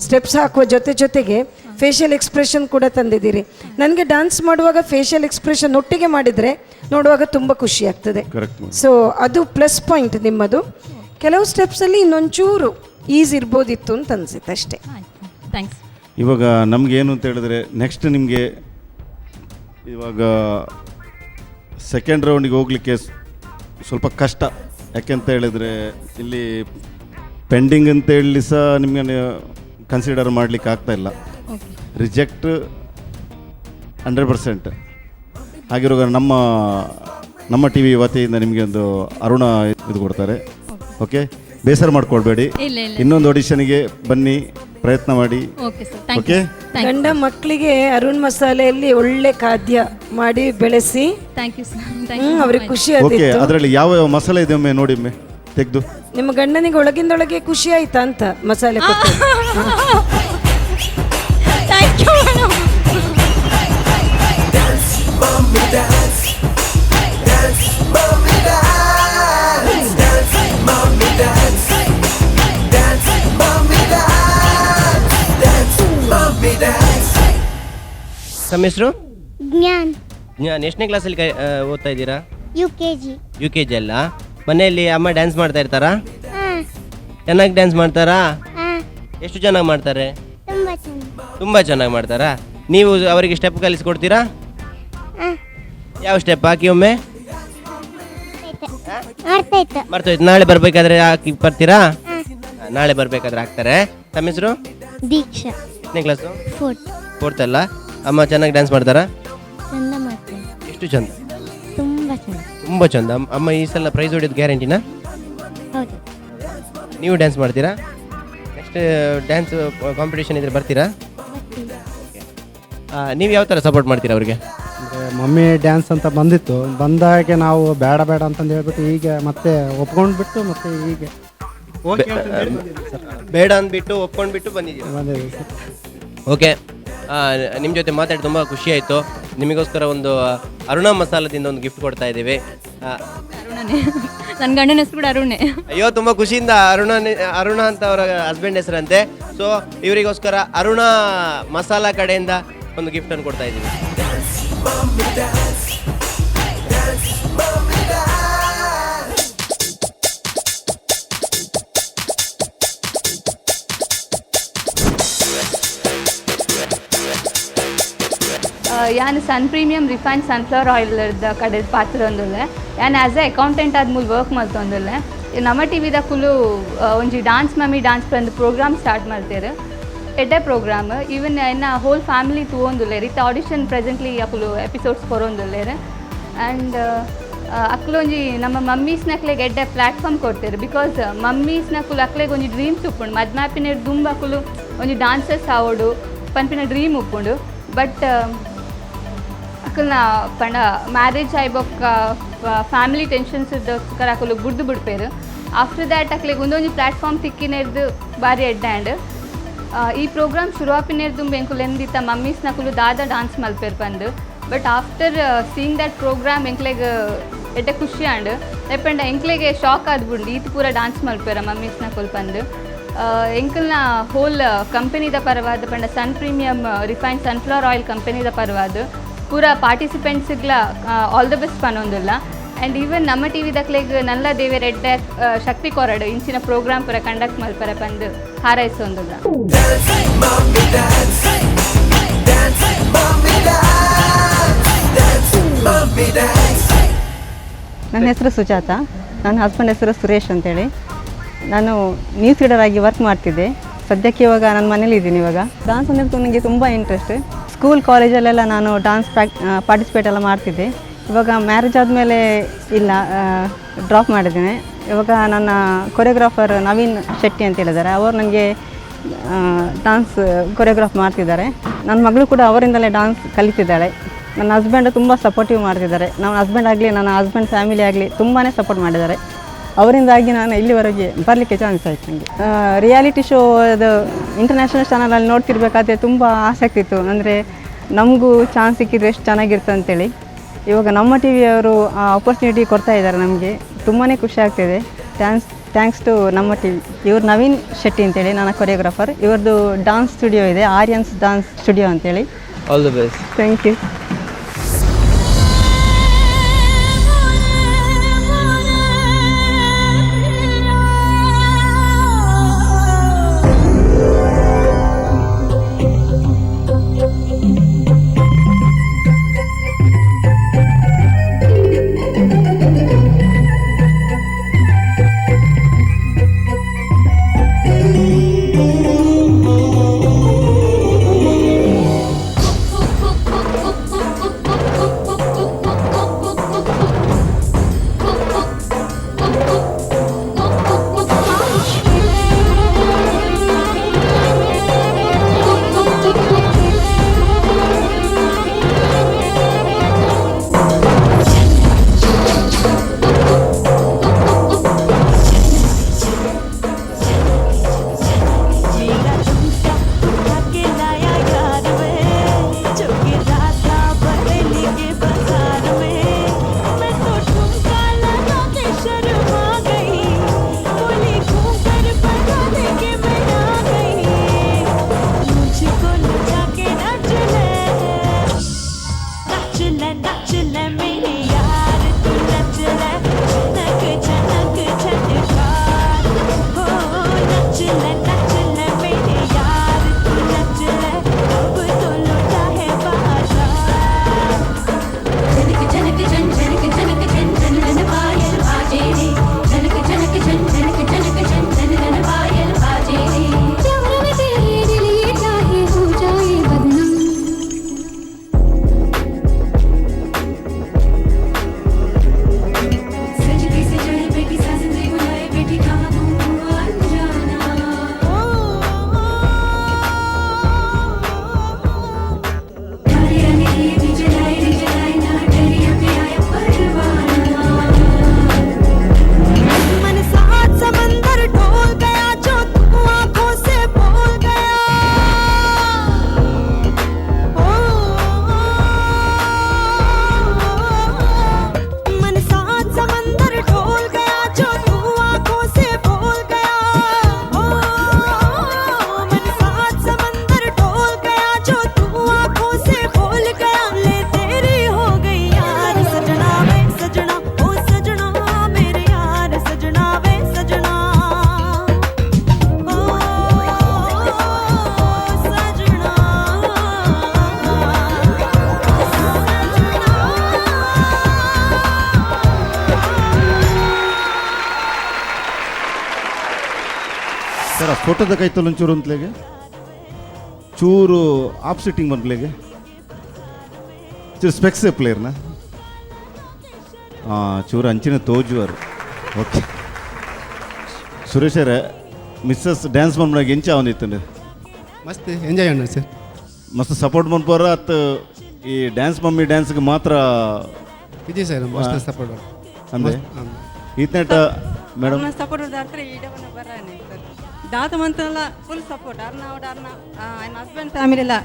ಸ್ಟೆಪ್ಸ್ ಹಾಕುವ ಜೊತೆಗೆ ಫೇಶಿಯಲ್ ಎಕ್ಸ್ಪ್ರೆಷನ್ ಕೂಡ ತಂದಿದ್ದೀರಿ. ನನಗೆ ಡ್ಯಾನ್ಸ್ ಮಾಡುವಾಗ ಫೇಶಿಯಲ್ ಎಕ್ಸ್ಪ್ರೆಷನ್ ಒಟ್ಟಿಗೆ ಮಾಡಿದರೆ ನೋಡುವಾಗ ತುಂಬ ಖುಷಿ ಆಗ್ತದೆ. ಸೊ ಅದು ಪ್ಲಸ್ ಪಾಯಿಂಟ್ ನಿಮ್ಮದು. ಕೆಲವು ಸ್ಟೆಪ್ಸಲ್ಲಿ ಇನ್ನೊಂಚೂರು ಈಸಿ ಇರ್ಬೋದಿತ್ತು ಅಂತ ಅನಿಸುತ್ತೆ ಅಷ್ಟೇ. ಥ್ಯಾಂಕ್ಸ್. ಇವಾಗ ನಮಗೇನು ಅಂತ ಹೇಳಿದ್ರೆ, ನೆಕ್ಸ್ಟ್ ನಿಮಗೆ ಇವಾಗ ಸೆಕೆಂಡ್ ರೌಂಡಿಗೆ ಹೋಗಲಿಕ್ಕೆ ಸ್ವಲ್ಪ ಕಷ್ಟ. ಯಾಕೆಂತ ಹೇಳಿದರೆ ಇಲ್ಲಿ ಪೆಂಡಿಂಗ್ ಅಂತ ಹೇಳಿ ಸಹ ನಿಮಗೆ ಕನ್ಸಿಡರ್ ಮಾಡಲಿಕ್ಕೆ ಆಗ್ತಾಯಿಲ್ಲ. ರಿಜೆಕ್ಟ್ 100%. ಹಾಗಿರುವಾಗ ನಮ್ಮ ಟಿ ವಿ ವತಿಯಿಂದ ನಿಮಗೆ ಒಂದು ಅರುಣ ಇದು ಕೊಡ್ತಾರೆ. ಓಕೆ, ಬೇಸರ ಮಾಡ್ಕೊಳ್ಬೇಡಿ. ಇನ್ನೊಂದು ಆಡಿಷನ್ಗೆ ಬನ್ನಿ, ಪ್ರಯತ್ನ ಮಾಡಿ. ಓಕೆ, ಗಂಡ ಮಕ್ಕಳಿಗೆ ಅರುಣ್ ಮಸಾಲೆಯಲ್ಲಿ ಒಳ್ಳೆ ಖಾದ್ಯ ಮಾಡಿ ಬೆಳೆಸಿ ಅವ್ರಿಗೆ ಖುಷಿ ಓಕೆ. ಆಯ್ತು. ಅದರಲ್ಲಿ ಯಾವ ಮಸಾಲೆ ಇದೆ ಒಮ್ಮೆ ನೋಡಿ, ಒಮ್ಮೆ ತೆಗೆದು. ನಿಮ್ಮ ಗಂಡನಿಗೆ ಒಳಗಿಂದೊಳಗೆ ಖುಷಿ ಆಯ್ತಾ ಅಂತ ಮಸಾಲೆ ಕೊಟ್ಟು? ತಮ್ಮ ಹೆಸರು? ಜ್ಞಾನ್. ಜ್ಞಾನ್ ಎಷ್ಟನೇ ಕ್ಲಾಸಲ್ಲಿ ಓದ್ತಾ ಇದ್ದೀರಾ? UKG ಅಲ್ಲ. ಮನೆಯಲ್ಲಿ ಅಮ್ಮ ಡ್ಯಾನ್ಸ್ ಮಾಡ್ತಾ ಇರ್ತಾರಾ? ಚೆನ್ನಾಗಿ ಡ್ಯಾನ್ಸ್ ಮಾಡ್ತಾರಾ? ಎಷ್ಟು ಚೆನ್ನಾಗಿ ಮಾಡ್ತಾರೆ? ತುಂಬ ಚೆನ್ನಾಗಿ ಮಾಡ್ತಾರಾ? ನೀವು ಅವರಿಗೆ ಸ್ಟೆಪ್ ಕಲಿಸ್ಕೊಡ್ತೀರಾ? ಯಾವ ಸ್ಟೆಪ್ ಹಾಕಿ ಒಮ್ಮೆ? ಮರ್ತೋಯ್ತು. ನಾಳೆ ಬರಬೇಕಾದ್ರೆ ಹಾಕಿ ಬರ್ತೀರಾ? ನಾಳೆ ಬರಬೇಕಾದ್ರೆ ಹಾಕ್ತಾರೆ. ತಮ್ಮ ಹೆಸರು? ದೀಕ್ಷಾ. ಎಷ್ಟನೇ ಕ್ಲಾಸು? 4th ಅಲ್ಲ. ಅಮ್ಮ ಚೆನ್ನಾಗಿ ಡ್ಯಾನ್ಸ್ ಮಾಡ್ತಾರಾ? ಚಂದ ಮಾಡ್ತೀನಿ. ಎಷ್ಟು ಚಂದ? ತುಂಬ ಚಂದ. ಅಮ್ಮ ಈ ಸಲ ಪ್ರೈಸ್ ಹೊಡೆಯೋದು ಗ್ಯಾರಂಟಿನಾ? ಹೌದು. ನೀವು ಡ್ಯಾನ್ಸ್ ಮಾಡ್ತೀರಾ? ನೆಕ್ಸ್ಟ್ ಡ್ಯಾನ್ಸ್ ಕಾಂಪಿಟೇಷನ್ ಇದ್ರೆ ಬರ್ತೀರಾ? ನೀವು ಯಾವ ಥರ ಸಪೋರ್ಟ್ ಮಾಡ್ತೀರಾ ಅವ್ರಿಗೆ? ಮಮ್ಮಿ ಡ್ಯಾನ್ಸ್ ಅಂತ ಬಂದಿತ್ತು, ಬಂದಾಗೆ ನಾವು ಬೇಡ ಅಂತಂದು ಹೇಳ್ಬಿಟ್ಟು ಈಗ ಮತ್ತೆ ಒಪ್ಕೊಂಡ್ಬಿಟ್ಟು ಮತ್ತೆ ಹೀಗೆ ಬೇಡ ಅಂದ್ಬಿಟ್ಟು ಒಪ್ಕೊಂಡ್ಬಿಟ್ಟು ಬಂದಿದ್ದೀರಾ? ಬಂದಿದ್ದೀವಿ ಸರ್. ಓಕೆ. ನಿಮ್ಮ ಜೊತೆ ಮಾತಾಡಿ ತುಂಬ ಖುಷಿ ಆಯಿತು. ನಿಮಗೋಸ್ಕರ ಒಂದು ಅರುಣ ಮಸಾಲದಿಂದ ಒಂದು ಗಿಫ್ಟ್ ಕೊಡ್ತಾ ಇದ್ದೀವಿ. ನನ್ನ ಗಂಡನ ಹೆಸರು ಕೂಡ ಅರುಣೆ. ಅಯ್ಯೋ, ತುಂಬ ಖುಷಿಯಿಂದ ಅರುಣ ಅಂತ ಅವರ ಹಸ್ಬೆಂಡ್ ಹೆಸರಂತೆ. ಸೊ ಇವರಿಗೋಸ್ಕರ ಅರುಣ ಮಸಾಲ ಕಡೆಯಿಂದ ಒಂದು ಗಿಫ್ಟನ್ನು ಕೊಡ್ತಾ ಇದ್ದೀವಿ. ഞാൻ സൺ പ്രീമിയം റിഫൈൻഡ് സൺಫ್ಲವರ್ ಆಯಿಲ್ ಕಡೆ ಪಾತ್ರ ಒಂದಿಲ್ಲ. ನಾನು ಆ್ಯಸ್ ಎ ಅಕೌಂಟೆಂಟ್ ಆದ್ಮೇಲೆ ವರ್ಕ್ ಮಾಡ್ತೊಂದಿಲ್ಲ. ನಮ್ಮ ಟಿ ವಿದ ಫುಲ್ಲು ಒಂಜಿ ಡಾನ್ಸ್ ಮಮ್ಮಿ ಡಾನ್ಸ್ ಬಂದು ಪ್ರೋಗ್ರಾಮ್ ಸ್ಟಾರ್ಟ್ ಮಾಡ್ತೇವೆ. ಎಡ್ಡೆ ಪ್ರೋಗ್ರಾಮ್ ಈವನ್ ಇನ್ನು ಹೋಲ್ ಫ್ಯಾಮಿಲಿ ತಗೊಂದಿಲ್ಲೇರಿ. ಇತ್ತು ಆಡಿಷನ್ ಪ್ರೆಸೆಂಟ್ಲಿ ಅಕ್ಕಲು ಎಪಿಸೋಡ್ಸ್ ಕೊರೊಂದಿಲ್ಲೇರಿ. ಆ್ಯಂಡ್ ಅಕ್ಲೊಂಜಿ ನಮ್ಮ ಮಮ್ಮೀಸ್ನಕ್ಲೆಗೆ ಎಡ್ಡೆ ಪ್ಲ್ಯಾಟ್ಫಾರ್ಮ್ ಕೊಡ್ತೇವೆ. ಬಿಕಾಸ್ ಮಮ್ಮೀಸ್ನಕ್ಕಲು ಅಕ್ಲೆಗೆ ಒಂಜಿ ಡ್ರೀಮ್ಸ್ ಉಪ್ಪುಂಡು. ಮದ್ಮಾಪಿನ ದುಂಬ ಅಕ್ಕಲು ಒಂಜಿ ಡಾನ್ಸರ್ಸ್ ಆವೋಡು ಪನ್ಪಿನ ಡ್ರೀಮ್ ಉಪ್ಪುಂಡು. ಬಟ್ ಅಕ್ಕಲ್ನ ಪಂಡ ಮ್ಯಾರೇಜ್ ಆಯ್ಬೊಕ್ಕ ಫ್ಯಾಮಿಲಿ ಟೆನ್ಷನ್ಸ್ ಇದ್ದೋಸ್ಕರ ಅಕ್ಕಲು ಬುಡ್ದು ಬಿಡ್ಪೇರು. ಆಫ್ಟರ್ ದ್ಯಾಟ್ ಅಕ್ಲೆಗೆ ಒಂದೊಂದು ಪ್ಲ್ಯಾಟ್ಫಾರ್ಮ್ ತಿಕ್ಕಿನೇರ್ದು ಭಾರಿ ಎಡ್ಡ್ಯಾಂಡ್. ಈ ಪ್ರೋಗ್ರಾಮ್ ಶುರುವಾಪಿನೇರ್ದು ಎಂಕುಲು ಎಂದಿತ್ತ ಮಮ್ಮೀಸ್ನಕ್ಕಲು ದಾದ ಡಾನ್ಸ್ ಮಲ್ಪೇರು ಬಂದು. But after seeing that programme ಎಂಕ್ಲೆಗೆ ಎಡ್ಡೆ ಖುಷಿ ಆಂಡ್ ಎಪ್ಪಂಡ ಎಂಕ್ಲೆಗೆ ಶಾಕ್ ಆದ್ಬಿಂಡು ಈತ ಪೂರ ಡಾನ್ಸ್ ಮಲ್ಪೇರ ಮಮ್ಮೀಸ್ನಕ್ಕಲು ಬಂದು. ಎಂಕಲ್ನ ಹೋಲ್ ಕಂಪನಿದ ಪರವಾದ ಪಂಡ sun premium refined sunflower oil ಕಂಪನಿದ ಪರವಾದ ಪೂರ ಪಾರ್ಟಿಸಿಪೆಂಟ್ಸ್ಗಳ ಆಲ್ ದ ಬೆಸ್ಟ್ ಪನ್ನೊಂದಿಲ್ಲ. ಆ್ಯಂಡ್ ಈವನ್ ನಮ್ಮ ಟಿ ವಿದಕ್ಲೆಗ್ ನಲ್ಲ ದೇವೇರ್ ಎಡ್ಡೆ ಶಕ್ತಿ ಕೊರಡು ಇಂಚಿನ ಪ್ರೋಗ್ರಾಮ್ ಪೂರ ಕಂಡಕ್ಟ್ ಮಲ್ಪರ ಬಂದು ಹಾರೈಸೊಂದಿಲ್ಲ. ನನ್ನ ಹೆಸರು ಸುಜಾತ, ನನ್ನ ಹಸ್ಬೆಂಡ್ ಹೆಸರು ಸುರೇಶ್ ಅಂತೇಳಿ. ನಾನು ನ್ಯೂಸ್ ರೀಡರ್ ಆಗಿ ವರ್ಕ್ ಮಾಡ್ತಿದ್ದೆ. ಸದ್ಯಕ್ಕೆ ಇವಾಗ ನನ್ನ ಮನೇಲಿ ಇದ್ದೀನಿ. ಇವಾಗ ಡಾನ್ಸ್ ಅಂದರೆ ನನಗೆ ತುಂಬ ಇಂಟ್ರೆಸ್ಟ್. ಸ್ಕೂಲ್ ಕಾಲೇಜಲ್ಲೆಲ್ಲ ನಾನು ಡಾನ್ಸ್ ಪಾರ್ಟಿಸಿಪೇಟ್ ಎಲ್ಲ ಮಾಡ್ತಿದ್ದೆ. ಇವಾಗ ಮ್ಯಾರೇಜ್ ಆದಮೇಲೆ ಇಲ್ಲ, ಡ್ರಾಪ್ ಮಾಡಿದ್ದೇನೆ. ಇವಾಗ ನನ್ನ ಕೊರಿಯೋಗ್ರಾಫರ್ ನವೀನ್ ಶೆಟ್ಟಿ ಅಂತ ಹೇಳಿದ್ದಾರೆ. ಅವರು ನನಗೆ ಡಾನ್ಸ್ ಕೊರಿಯೋಗ್ರಾಫ್ ಮಾಡ್ತಿದ್ದಾರೆ. ನನ್ನ ಮಗಳು ಕೂಡ ಅವರಿಂದಲೇ ಡಾನ್ಸ್ ಕಲಿತಿದ್ದಾಳೆ. ನನ್ನ ಹಸ್ಬೆಂಡ್ ತುಂಬ ಸಪೋರ್ಟಿವ್ ಮಾಡ್ತಿದ್ದಾರೆ. ನನ್ನ ಹಸ್ಬೆಂಡ್ ಆಗಲಿ ನನ್ನ ಹಸ್ಬೆಂಡ್ ಫ್ಯಾಮಿಲಿ ಆಗಲಿ ತುಂಬಾ ಸಪೋರ್ಟ್ ಮಾಡಿದ್ದಾರೆ. ಅವರಿಂದಾಗಿ ನಾನು ಇಲ್ಲಿವರೆಗೆ ಬರಲಿಕ್ಕೆ ಚಾನ್ಸ್ ಆಯಿತು. ನನಗೆ ರಿಯಾಲಿಟಿ ಶೋ ಅದು ಇಂಟರ್ನ್ಯಾಷನಲ್ ಚಾನಲಲ್ಲಿ ನೋಡ್ತಿರ್ಬೇಕಾದ್ರೆ ತುಂಬ ಆಸಕ್ತಿ ಇತ್ತು. ಅಂದರೆ ನಮಗೂ ಚಾನ್ಸ್ ಸಿಕ್ಕಿದ್ರೆ ಎಷ್ಟು ಚೆನ್ನಾಗಿರುತ್ತೆ ಅಂತೇಳಿ. ಇವಾಗ ನಮ್ಮ ಟಿ ವಿಯವರು ಆಪರ್ಚುನಿಟಿ ಕೊಡ್ತಾ ಇದ್ದಾರೆ ನಮಗೆ. ತುಂಬಾ ಖುಷಿ ಆಗ್ತಿದೆ. ಥ್ಯಾಂಕ್ಸ್ ಟು ನಮ್ಮ ಟಿ ವಿ. ಇವರು ನವೀನ್ ಶೆಟ್ಟಿ ಅಂತೇಳಿ ನನ್ನ ಕೊರಿಯೋಗ್ರಾಫರ್. ಇವ್ರದ್ದು ಡಾನ್ಸ್ ಸ್ಟುಡಿಯೋ ಇದೆ, ಆರ್ಯನ್ಸ್ ಡಾನ್ಸ್ ಸ್ಟುಡಿಯೋ ಅಂತೇಳಿ. All the best. Thank you. ಫೋಟೋದ ಕೈತಲ್ಲ ಒಂಚೂರು ಅಂತಲೇಗೆ ಚೂರು ಆಫ್ ಸಿಟ್ಟಿಂಗ್ ಬಂದ್ಲೇಗೆ ಚೂರು ಸ್ಪೆಕ್ಸ್ ಪ್ಲೇಯರ್ನ ಚೂರು ಅಂಚಿನ ತೋಜುವರು ಓಕೆ ಸುರೇಶರೇ ಮಿಸ್ಸಸ್ ಡ್ಯಾನ್ಸ್ ಮಾಡ್ದಾಗ ಎಂಚ ಅವನಿತ್ತು ಮಸ್ತ್ ಎಂಜಾಯ್ ಮಾಡಿ ಸರ್ ಮಸ್ತ್ ಸಪೋರ್ಟ್ ಮಾಡ್ಬೋರ ಅತ್ ಈ ಡ್ಯಾನ್ಸ್ ಮಮ್ಮಿ ಡ್ಯಾನ್ಸ್ಗೆ ಮಾತ್ರ ಇದೆ ಸರ್ ಮಸ್ತ್ ಸಪೋರ್ಟ್ ಅಂದ್ರೆ ಈತನೇಟ ಮೇಡಮ್ ಸಪೋರ್ಟ್ ಮಾಡ್ತಾರೆ ಈಡವನ್ನ ಬರಾನೆ ಸರ್ ದಾತ ಮಂತಲ್ಲ ಫುಲ್ ಸಪೋರ್ಟ್ ఆయన హస్బెండ్ ఫ్యామిలీ ಎಲ್ಲ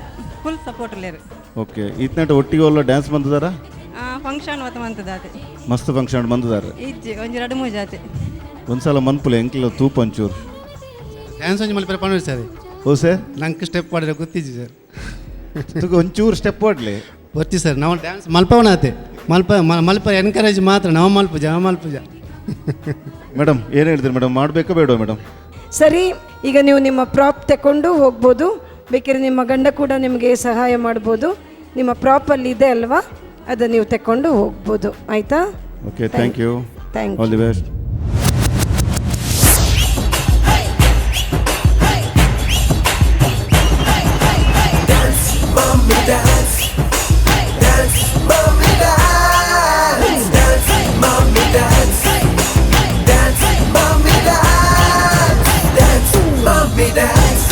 ಫುಲ್ ಸಪೋರ್ಟ್ లేరు ಓಕೆ ಈತನೇಟ ಒಟ್ಟಿಗೆ ಒಲ್ಲ ಡ್ಯಾನ್ಸ್ ಬಂದಿದಾರ ಫಂಕ್ಷನ್ ಹೊತ್ತ ಮಂತದಾತೆ ಮಸ್ತ್ ಫಂಕ್ಷನ್ ಬಂದಿದ್ದಾರೆ ಇಜ್ಜಿ ಒಂಜಿ 2-3 ಜಾತೆ ಒಂದ್ಸಲ ಮನ್ಪುಲೆ ಎಂಕ್ಲ ತೂಪ ಒಂಚೂರು ಡ್ಯಾನ್ಸ್ ಒಂಜಿ ಮಲ್ಪರೆ ಪಣ ಸರ್ ಓ ಸರ್ ನಂಗೆ ಸ್ಟೆಪ್ ಮಾಡಿದ್ರೆ ಗೊತ್ತಿಜ್ಜಿ ಸರ್ ಒಂಚೂರು ಸ್ಟೆಪ್ ಹೊಡ್ಲಿ ಬರ್ತೀವಿ ಸರ್ ನಾವು ಡ್ಯಾನ್ಸ್ ಮಲ್ಪವನಾತೆ ಮಲ್ಪ ಎನ್ಕರೇಜ್ ಮಾತ್ರ ನಾವು ಮಲ್ಪುಜ ಮೇಡಮ್ ಏನು ಹೇಳ್ತೀರಿ ಮೇಡಮ್ ಮಾಡಬೇಕಾ ಬೇಡ ಮೇಡಮ್ ಸರಿ, ಈಗ ನೀವು ನಿಮ್ಮ ಪ್ರಾಪ್ ತಗೊಂಡು ಹೋಗ್ಬೋದು. ಬೇಕಿದ್ರೆ ನಿಮ್ಮ ಗಂಡ ಕೂಡ ನಿಮಗೆ ಸಹಾಯ ಮಾಡ್ಬೋದು. ನಿಮ್ಮ ಪ್ರಾಪಲ್ಲಿ ಇದೆ ಅಲ್ವಾ, ಅದನ್ನು ನೀವು ತಗೊಂಡು ಹೋಗ್ಬೋದು. ಆಯಿತಾ? Okay, thank you. Thank all the best. Mommy dance, dance, mommy dance, dance, mommy dance, dance, mommy dance, dance, mommy dance.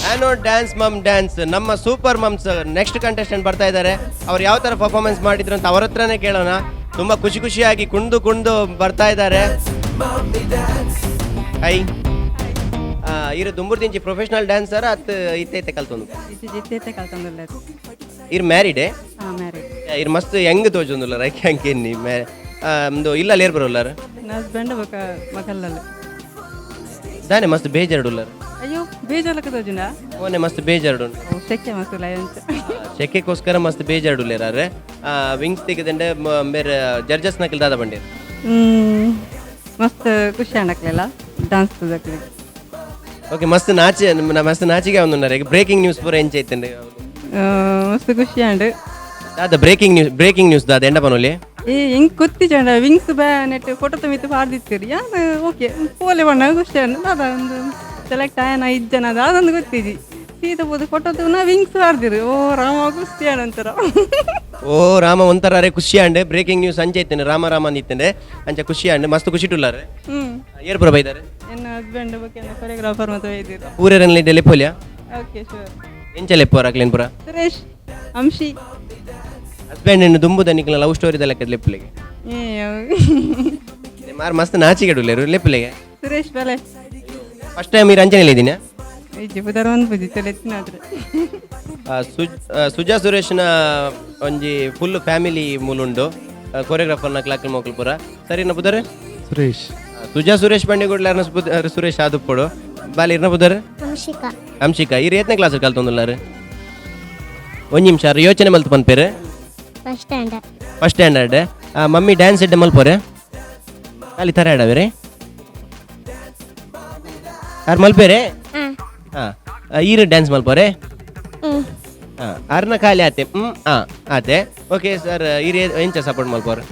ಆ್ಯನೋ ಡ್ಯಾನ್ಸ್ ಮಮ್ ಡ್ಯಾನ್ಸ್ ನಮ್ಮ ಸೂಪರ್ ಮಮ್ಸ್ ನೆಕ್ಸ್ಟ್ ಕಂಟೆಸ್ಟೆಂಟ್ ಬರ್ತಾ ಇದ್ದಾರೆ. ಅವ್ರು ಯಾವ ಥರ ಪರ್ಫಾರ್ಮೆನ್ಸ್ ಮಾಡಿದ್ರು ಅಂತ ಅವ್ರ ಹತ್ರನೇ ಕೇಳೋಣ. ತುಂಬ ಖುಷಿಯಾಗಿ ಕುಣಿದು ಬರ್ತಾ ಇದ್ದಾರೆ. ಹೈ ಇರು ದುಂಬುರ್ದಿಂಚಿ ಪ್ರೊಫೆಷನಲ್ ಡ್ಯಾನ್ಸರ್ ಅತ್ ಇತ್ತೈತೆ ಕಲ್ತೊಂದು ಇರ್ ಮ್ಯಾರಿಡೇ ಇರ್ ಮಸ್ತ್ ಹೆಂಗ್ ತೋಜೊಂದುಲ್ಲ ರೈಕ್ ಹೆಂಗೆ ಒಂದು ಇಲ್ಲ ಲೇರ್ ಬರೋಲ್ಲಾರ ಹಸ್ಬೆಂಡ್ ಮಕಲ್ಲಲ್ಲ ದಾನೆ ಮಸ್ತ್ ಬೇಜಾರುಡುಲ್ಲಾರ ಅಯ್ಯೋ ಬೇಜಾರ್ಲಕ್ಕ ತೋಜುಂಡ ಓನೆ ಮಸ್ತ್ ಬೇಜಾರುಡು ಶೆಕ್ಕೆ ಮಸ್ತ್ ಲಯಂಚ ಶೆಕ್ಕೆಗೋಸ್ಕರ ಮಸ್ತ್ ಬೇಜಾರುಡುಲ್ಲೇರಾರೆ ವಿಂಗ್ಸ್ ತೆಗೆದಂಡೆ ಬೇರೆ ಜಡ್ಜಸ್ ನಕಲ್ ದಾದ ಬಂಡೆ ಮಸ್ತ್ ಖುಷಿ ಅಣ್ಣಕ್ಲೆಲ್ಲ ಡ್ಯಾನ್ಸ್ ತೋಜಕ್ಲಿ ಓಕೆ ಮಸ್ತ್ ನಾಚಿಗೆ ಒಂದು ಬ್ರೇಕಿಂಗ್ ನ್ಯೂಸ್ ಪೂರ ಎಂಚ ಐತಂಡೆ ಮಸ್ತ್ ಖುಷಿ ಅಂಡ್ ದಾದ ಬ್ರೇಕಿಂಗ್ ನ್ಯೂಸ್ ದಾದ ಎಂಡ ಪನೋಲಿ ಏ ಹೆಂಗ್ ಗೊತ್ತಿಜಂಡ ವಿಂಗ್ಸ್ ಬೇ ನೆಟ್ ಫೋಟೋ ತಮಿತ್ತು ಪಾಡ್ದಿತ್ತೀರಿ ಯಾನು ಓಕೆ ಪೋಲೆ ಬಣ್ಣ ಖುಷಿ ಅಂಡ್ ಅದ ಒಂದು ಸೆಲೆಕ್ಟ್ ಆಯನ 5 ಜನ ಅದ ಅದೊಂದು ಗೊತ್ತಿಜಿ ಸೀದಾ ಬೋದು ಫೋಟೋ ತಗೊಂಡ ವಿಂಗ್ಸ್ ಪಾಡ್ದಿರಿ ಓ ರಾಮ ಖುಷಿ ಅಂಡ್ ಅಂತಾರ ಓ ರಾಮ ಒಂಥರ ರೇ ಖುಷಿ ಅಂಡೆ ಬ್ರೇಕಿಂಗ್ ನ್ಯೂಸ್ ಅಂಚೆ ಐತೇನೆ ರಾಮ ನಿತ್ತಂಡೆ ಅಂಚ ಖುಷಿ ಅಂಡೆ ಮಸ್ತ್ ಖುಷಿ ಟುಲ್ಲಾರೆ ಏರ್ ಪುರ ಬೈದಾರೆ ಎನ್ನ ಹಸ್ಬೆಂಡ್ ಬಗ್ಗೆ ಕೊರಿಯೋಗ್ರಾಫರ್ ಮತ್ತೆ ಬೈದಿರು ಪೂರೇರನ್ ಲೆಡ್ ಲೆಪ್ಪೋಲಿಯಾ ಓಕೆ ಶೂರ್ ಎಂಚ ಲೆಪ್ಪೋರ ಕ್ಲೇನ್ ಪುರ ಸುರೇಶ್ ಅಂಶಿ ಹಸ್ಬೆಂಡ್ ಹೆಣ್ಣು ದುಂಬುದ ನಿಕ್ಲ ಲವ್ ಸ್ಟೋರಿ ಲೆಕ್ಕ ಲೆಪ್ಪಲಿಗೆ ಮಾರ್ ಮಸ್ತ್ ನಾಚಿಗೆ ಡುಲ್ಲೇರು ಲೆಪ್ಪಲಿಗೆ ಸುರೇಶ್ ಬಲೆ ಫಸ್ಟ್ ಟೈಮ್ ಈ ರಂಜನೆಯಲ್ಲಿ ಇದೀನಿ ಜಿಪುದರ ಒಂದು ಬುಜಿತಲೆ ಎತ್ತಿನಾದ್ರೆ ಸುಜಾ ಸುರೇಶ್ನ ಒಂಜಿ ಫುಲ್ ಫ್ಯಾಮಿಲಿ ಮೂಲುಂಡು ಕೊರಿಯೋಗ್ರಾಫರ್ನ ಕ್ಲಾಕ್ ಮಕ್ಕಳು ಪುರ ಸರಿನ ಬುದರೆ ಸುರೇಶ್ ಸುಜಾ ಸುರೇಶ್ ಬಂಡಿಗುಡ್ಲಾರ ಸುರೇಶ್ ಆದುಪ್ಪಡು ಬಾಲಿ ಇರ್ನ ಬುದರೆ ಅಂಶಿಕಾ ಈ ಎತ್ತನೇ ಕ್ಲಾಸ್ ಕಲ್ತೊಂದುಲ್ಲಾರು ಒಂದು ನಿಮಿಷ ಯೋಚನೆ ಮಲ್ತು ಪನ್ಪೇರು ಫಸ್ಟ್ ಸ್ಟ್ಯಾಂಡರ್ಡ್ ಮಮ್ಮಿ ಡ್ಯಾನ್ಸ್ ಇಡ್ಡೆ ಮಲ್ಪೋರೆ ಅಲ್ಲಿ ಥರ ಆಡವೇರೆ ಯಾರು ಮಲ್ಪೇರೆ ಹಾಂ ಈರು ಡ್ಯಾನ್ಸ್ ಮಲ್ಪೋರೆ ಹಾಂ ಅರ್ನ ಖಾಲಿ ಆತೆ ಆತೆ ಓಕೆ ಸರ್ ಈರು ಎಂಚ ಸಪೋರ್ಟ್ ಮಲ್ಪೋರೆ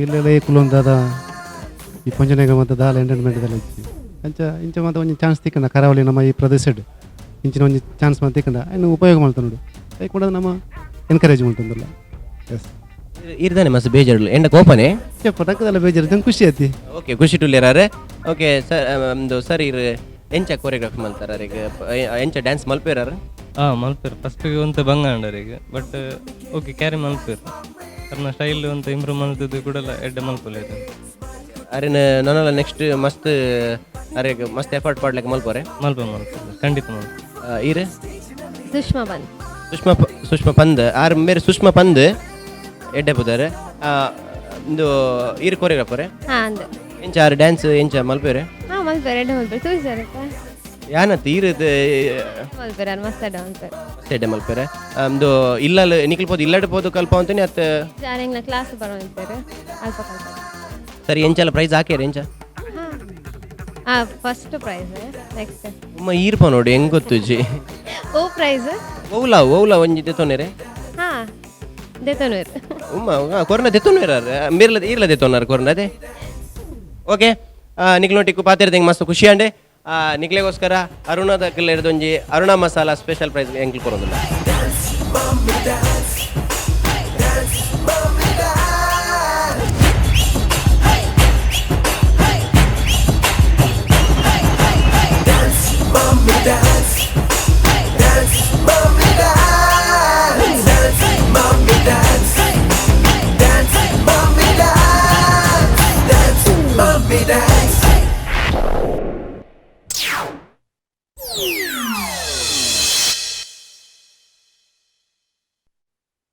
ಇಲ್ಲೆಲ್ಲ ಕುಲೊಂದಾದ ಈ ಪಂಚನೆಗ ಮತ್ತು ದಾಲ ಎಂಟರ್ಟೈನ್ಮೆಂಟ್ದಲ್ಲಿ ಇಂಚ ಮತ್ತು ಒಂದು ಚಾನ್ಸ್ ತಿಕ್ಕಂದ ಕರಾವಳಿ ನಮ್ಮ ಈ ಪ್ರದೇಶ ಇಂಚಿನ ಒಂದು ಚಾನ್ಸ್ ಮತ್ತು ತಿಕ್ಕಂದ ಇನ್ನು ಉಪಯೋಗ ಮಾಡ್ತಾನೆ ನೋಡು ಕೂಡ ನಮ್ಮ ಎನ್ಕರೇಜ್ ಮಾಡ್ತಂದಿಲ್ಲ ಎಸ್ ಇರ್ದಾನೆ ಮಸ್ತ್ ಬೇಜಾರು ಎಂಡ ಕೋಪನೆ ಪಟಕದಲ್ಲ ಬೇಜಾರು ನಂಗೆ ಖುಷಿ ಐತಿ ಓಕೆ ಖುಷಿ ಟುಲ್ಲೇರಾರೆ ಓಕೆ ಸರ್ ಒಂದು ಸರ್ ಇರು ಎಂಚ ಕೊರಿಯೋಗ್ರಾಫಿ ಮಲ್ತಾರ ಈಗ ಎಂಚ ಡ್ಯಾನ್ಸ್ ಮಲ್ಪೇರಾರ ಮಲ್ಪೇರು ಫಸ್ಟ್ ಒಂದು ಬಂಗ ಅಂಡರ್ ಈಗ ಬಟ್ ಓಕೆ ಕ್ಯಾರಿ ಮಲ್ಪೇರು ಅರ್ನ ಸ್ಟೈಲ್ ಅಂತ ಇಂಪ್ರೂವ್ ಮಾಡ್ತಿದ್ದು ಕೂಡ ಎಡ್ಡೆ ಮಲ್ಪಲ್ಲ ಇದೆ ಅರೆ ನನ್ನಲ್ಲ ನೆಕ್ಸ್ಟ್ ಮಸ್ತ್ ಅರೆ ಮಸ್ತ್ ಎಫರ್ಟ್ ಪಡ್ಲಿಕ್ಕೆ ಮಲ್ಪೋರೆ ಖಂಡಿತ ಈರೆ ಸುಷ್ಮಾ ಸುಷ್ಮಾ ಪಂದ್ ಆರ್ ಮೇರೆ ಸುಷ್ಮಾ ಪಂದ್ ಎಡ್ಡೆ ಬುದಾರೆ ಒಂದು ಈರು ಕೊರಿಯೋಗ್ರಾಫರೆ ಎಂಚ ಆರು ಡ್ಯಾನ್ಸ್ ಎಂಚ ಮಲ್ಪೇರೆ ಯಾನತ್ ಈರದು ಎಡ್ಡೆ ಮಲ್ಪೇರೆ ಒಂದು ಇಲ್ಲ ನಿಕ್ಲ್ಬೋದು ಇಲ್ಲಡ್ಬೋದು ಕಲ್ಪ ಅಂತೀನಿ ಅತ್ತ ಕ್ಲಾಸ್ ಬರೋಂತಾರೆ ಅಲ್ಪ ಸರಿ ಎಂಚಲ್ಲ ಪ್ರೈಸ್ ಹಾಕ್ಯಾರ ಎಂಚ ಫಸ್ಟ್ ಪ್ರೈಸ್ ನೆಕ್ಸ್ಟ್ ಉಮ್ಮ ಈರ್ಪ ನೋಡಿ ಹೆಂಗ್ ಗೊತ್ತುಜಿ ಓ ಪ್ರೈಸ್ ಓವ್ಲ ಒಂಜಿ ದೆತೋನೇರೆ ಹಾ ದೆತೋನೇರೆ ಉಮ್ಮ ಕೊರೋನಾ ದೆತೋನೇರ ಈರ್ಲ ದೆತೋನಾರ ಕೊರೋನಾ ಅದೇ ಓಕೆ ನಿಕ್ಲೊಟ್ಟಿಕ್ಕು ಪಾತಿರ್ದಂಗೆ ಮಸ್ತ್ ಖುಷಿ ಅಂಡೆ ನಿಕ್ಲೆಗೋಸ್ಕರ ಅರುಣದ ಕಲ್ಲೆರದೊಂಜಿ ಅರುಣ ಮಸಾಲ ಸ್ಪೆಷಲ್ ಪ್ರೈಸ್ ಎಂಕ್ಲು ಕೊರೋದಿಲ್ಲ.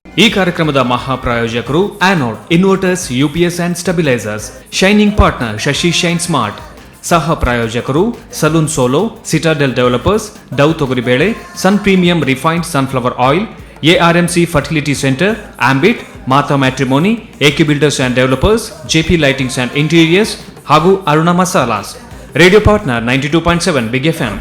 ಈ ಕಾರ್ಯಕ್ರಮದ ಮಹಾಪ್ರಾಯೋಜಕರು ಆನೋಡ್ inverters UPS and stabilisers, shining partner Shashi shine smart, ಸಹ ಪ್ರಾಯೋಜಕರು ಸಲೂನ್ ಸೋಲೋ, ಸಿಟಾಡೆಲ್ ಡೆವಲಪರ್ಸ್, ಡೌ ತೊಗರಿಬೇಳೆ, sun premium refined sunflower oil, ARMC fertility centre, ambit, Mata matrimony, AK builders and developers, JP lightings and interiors ಹಾಗೂ Aruna Masalas. Radio partner 92.7 big FM.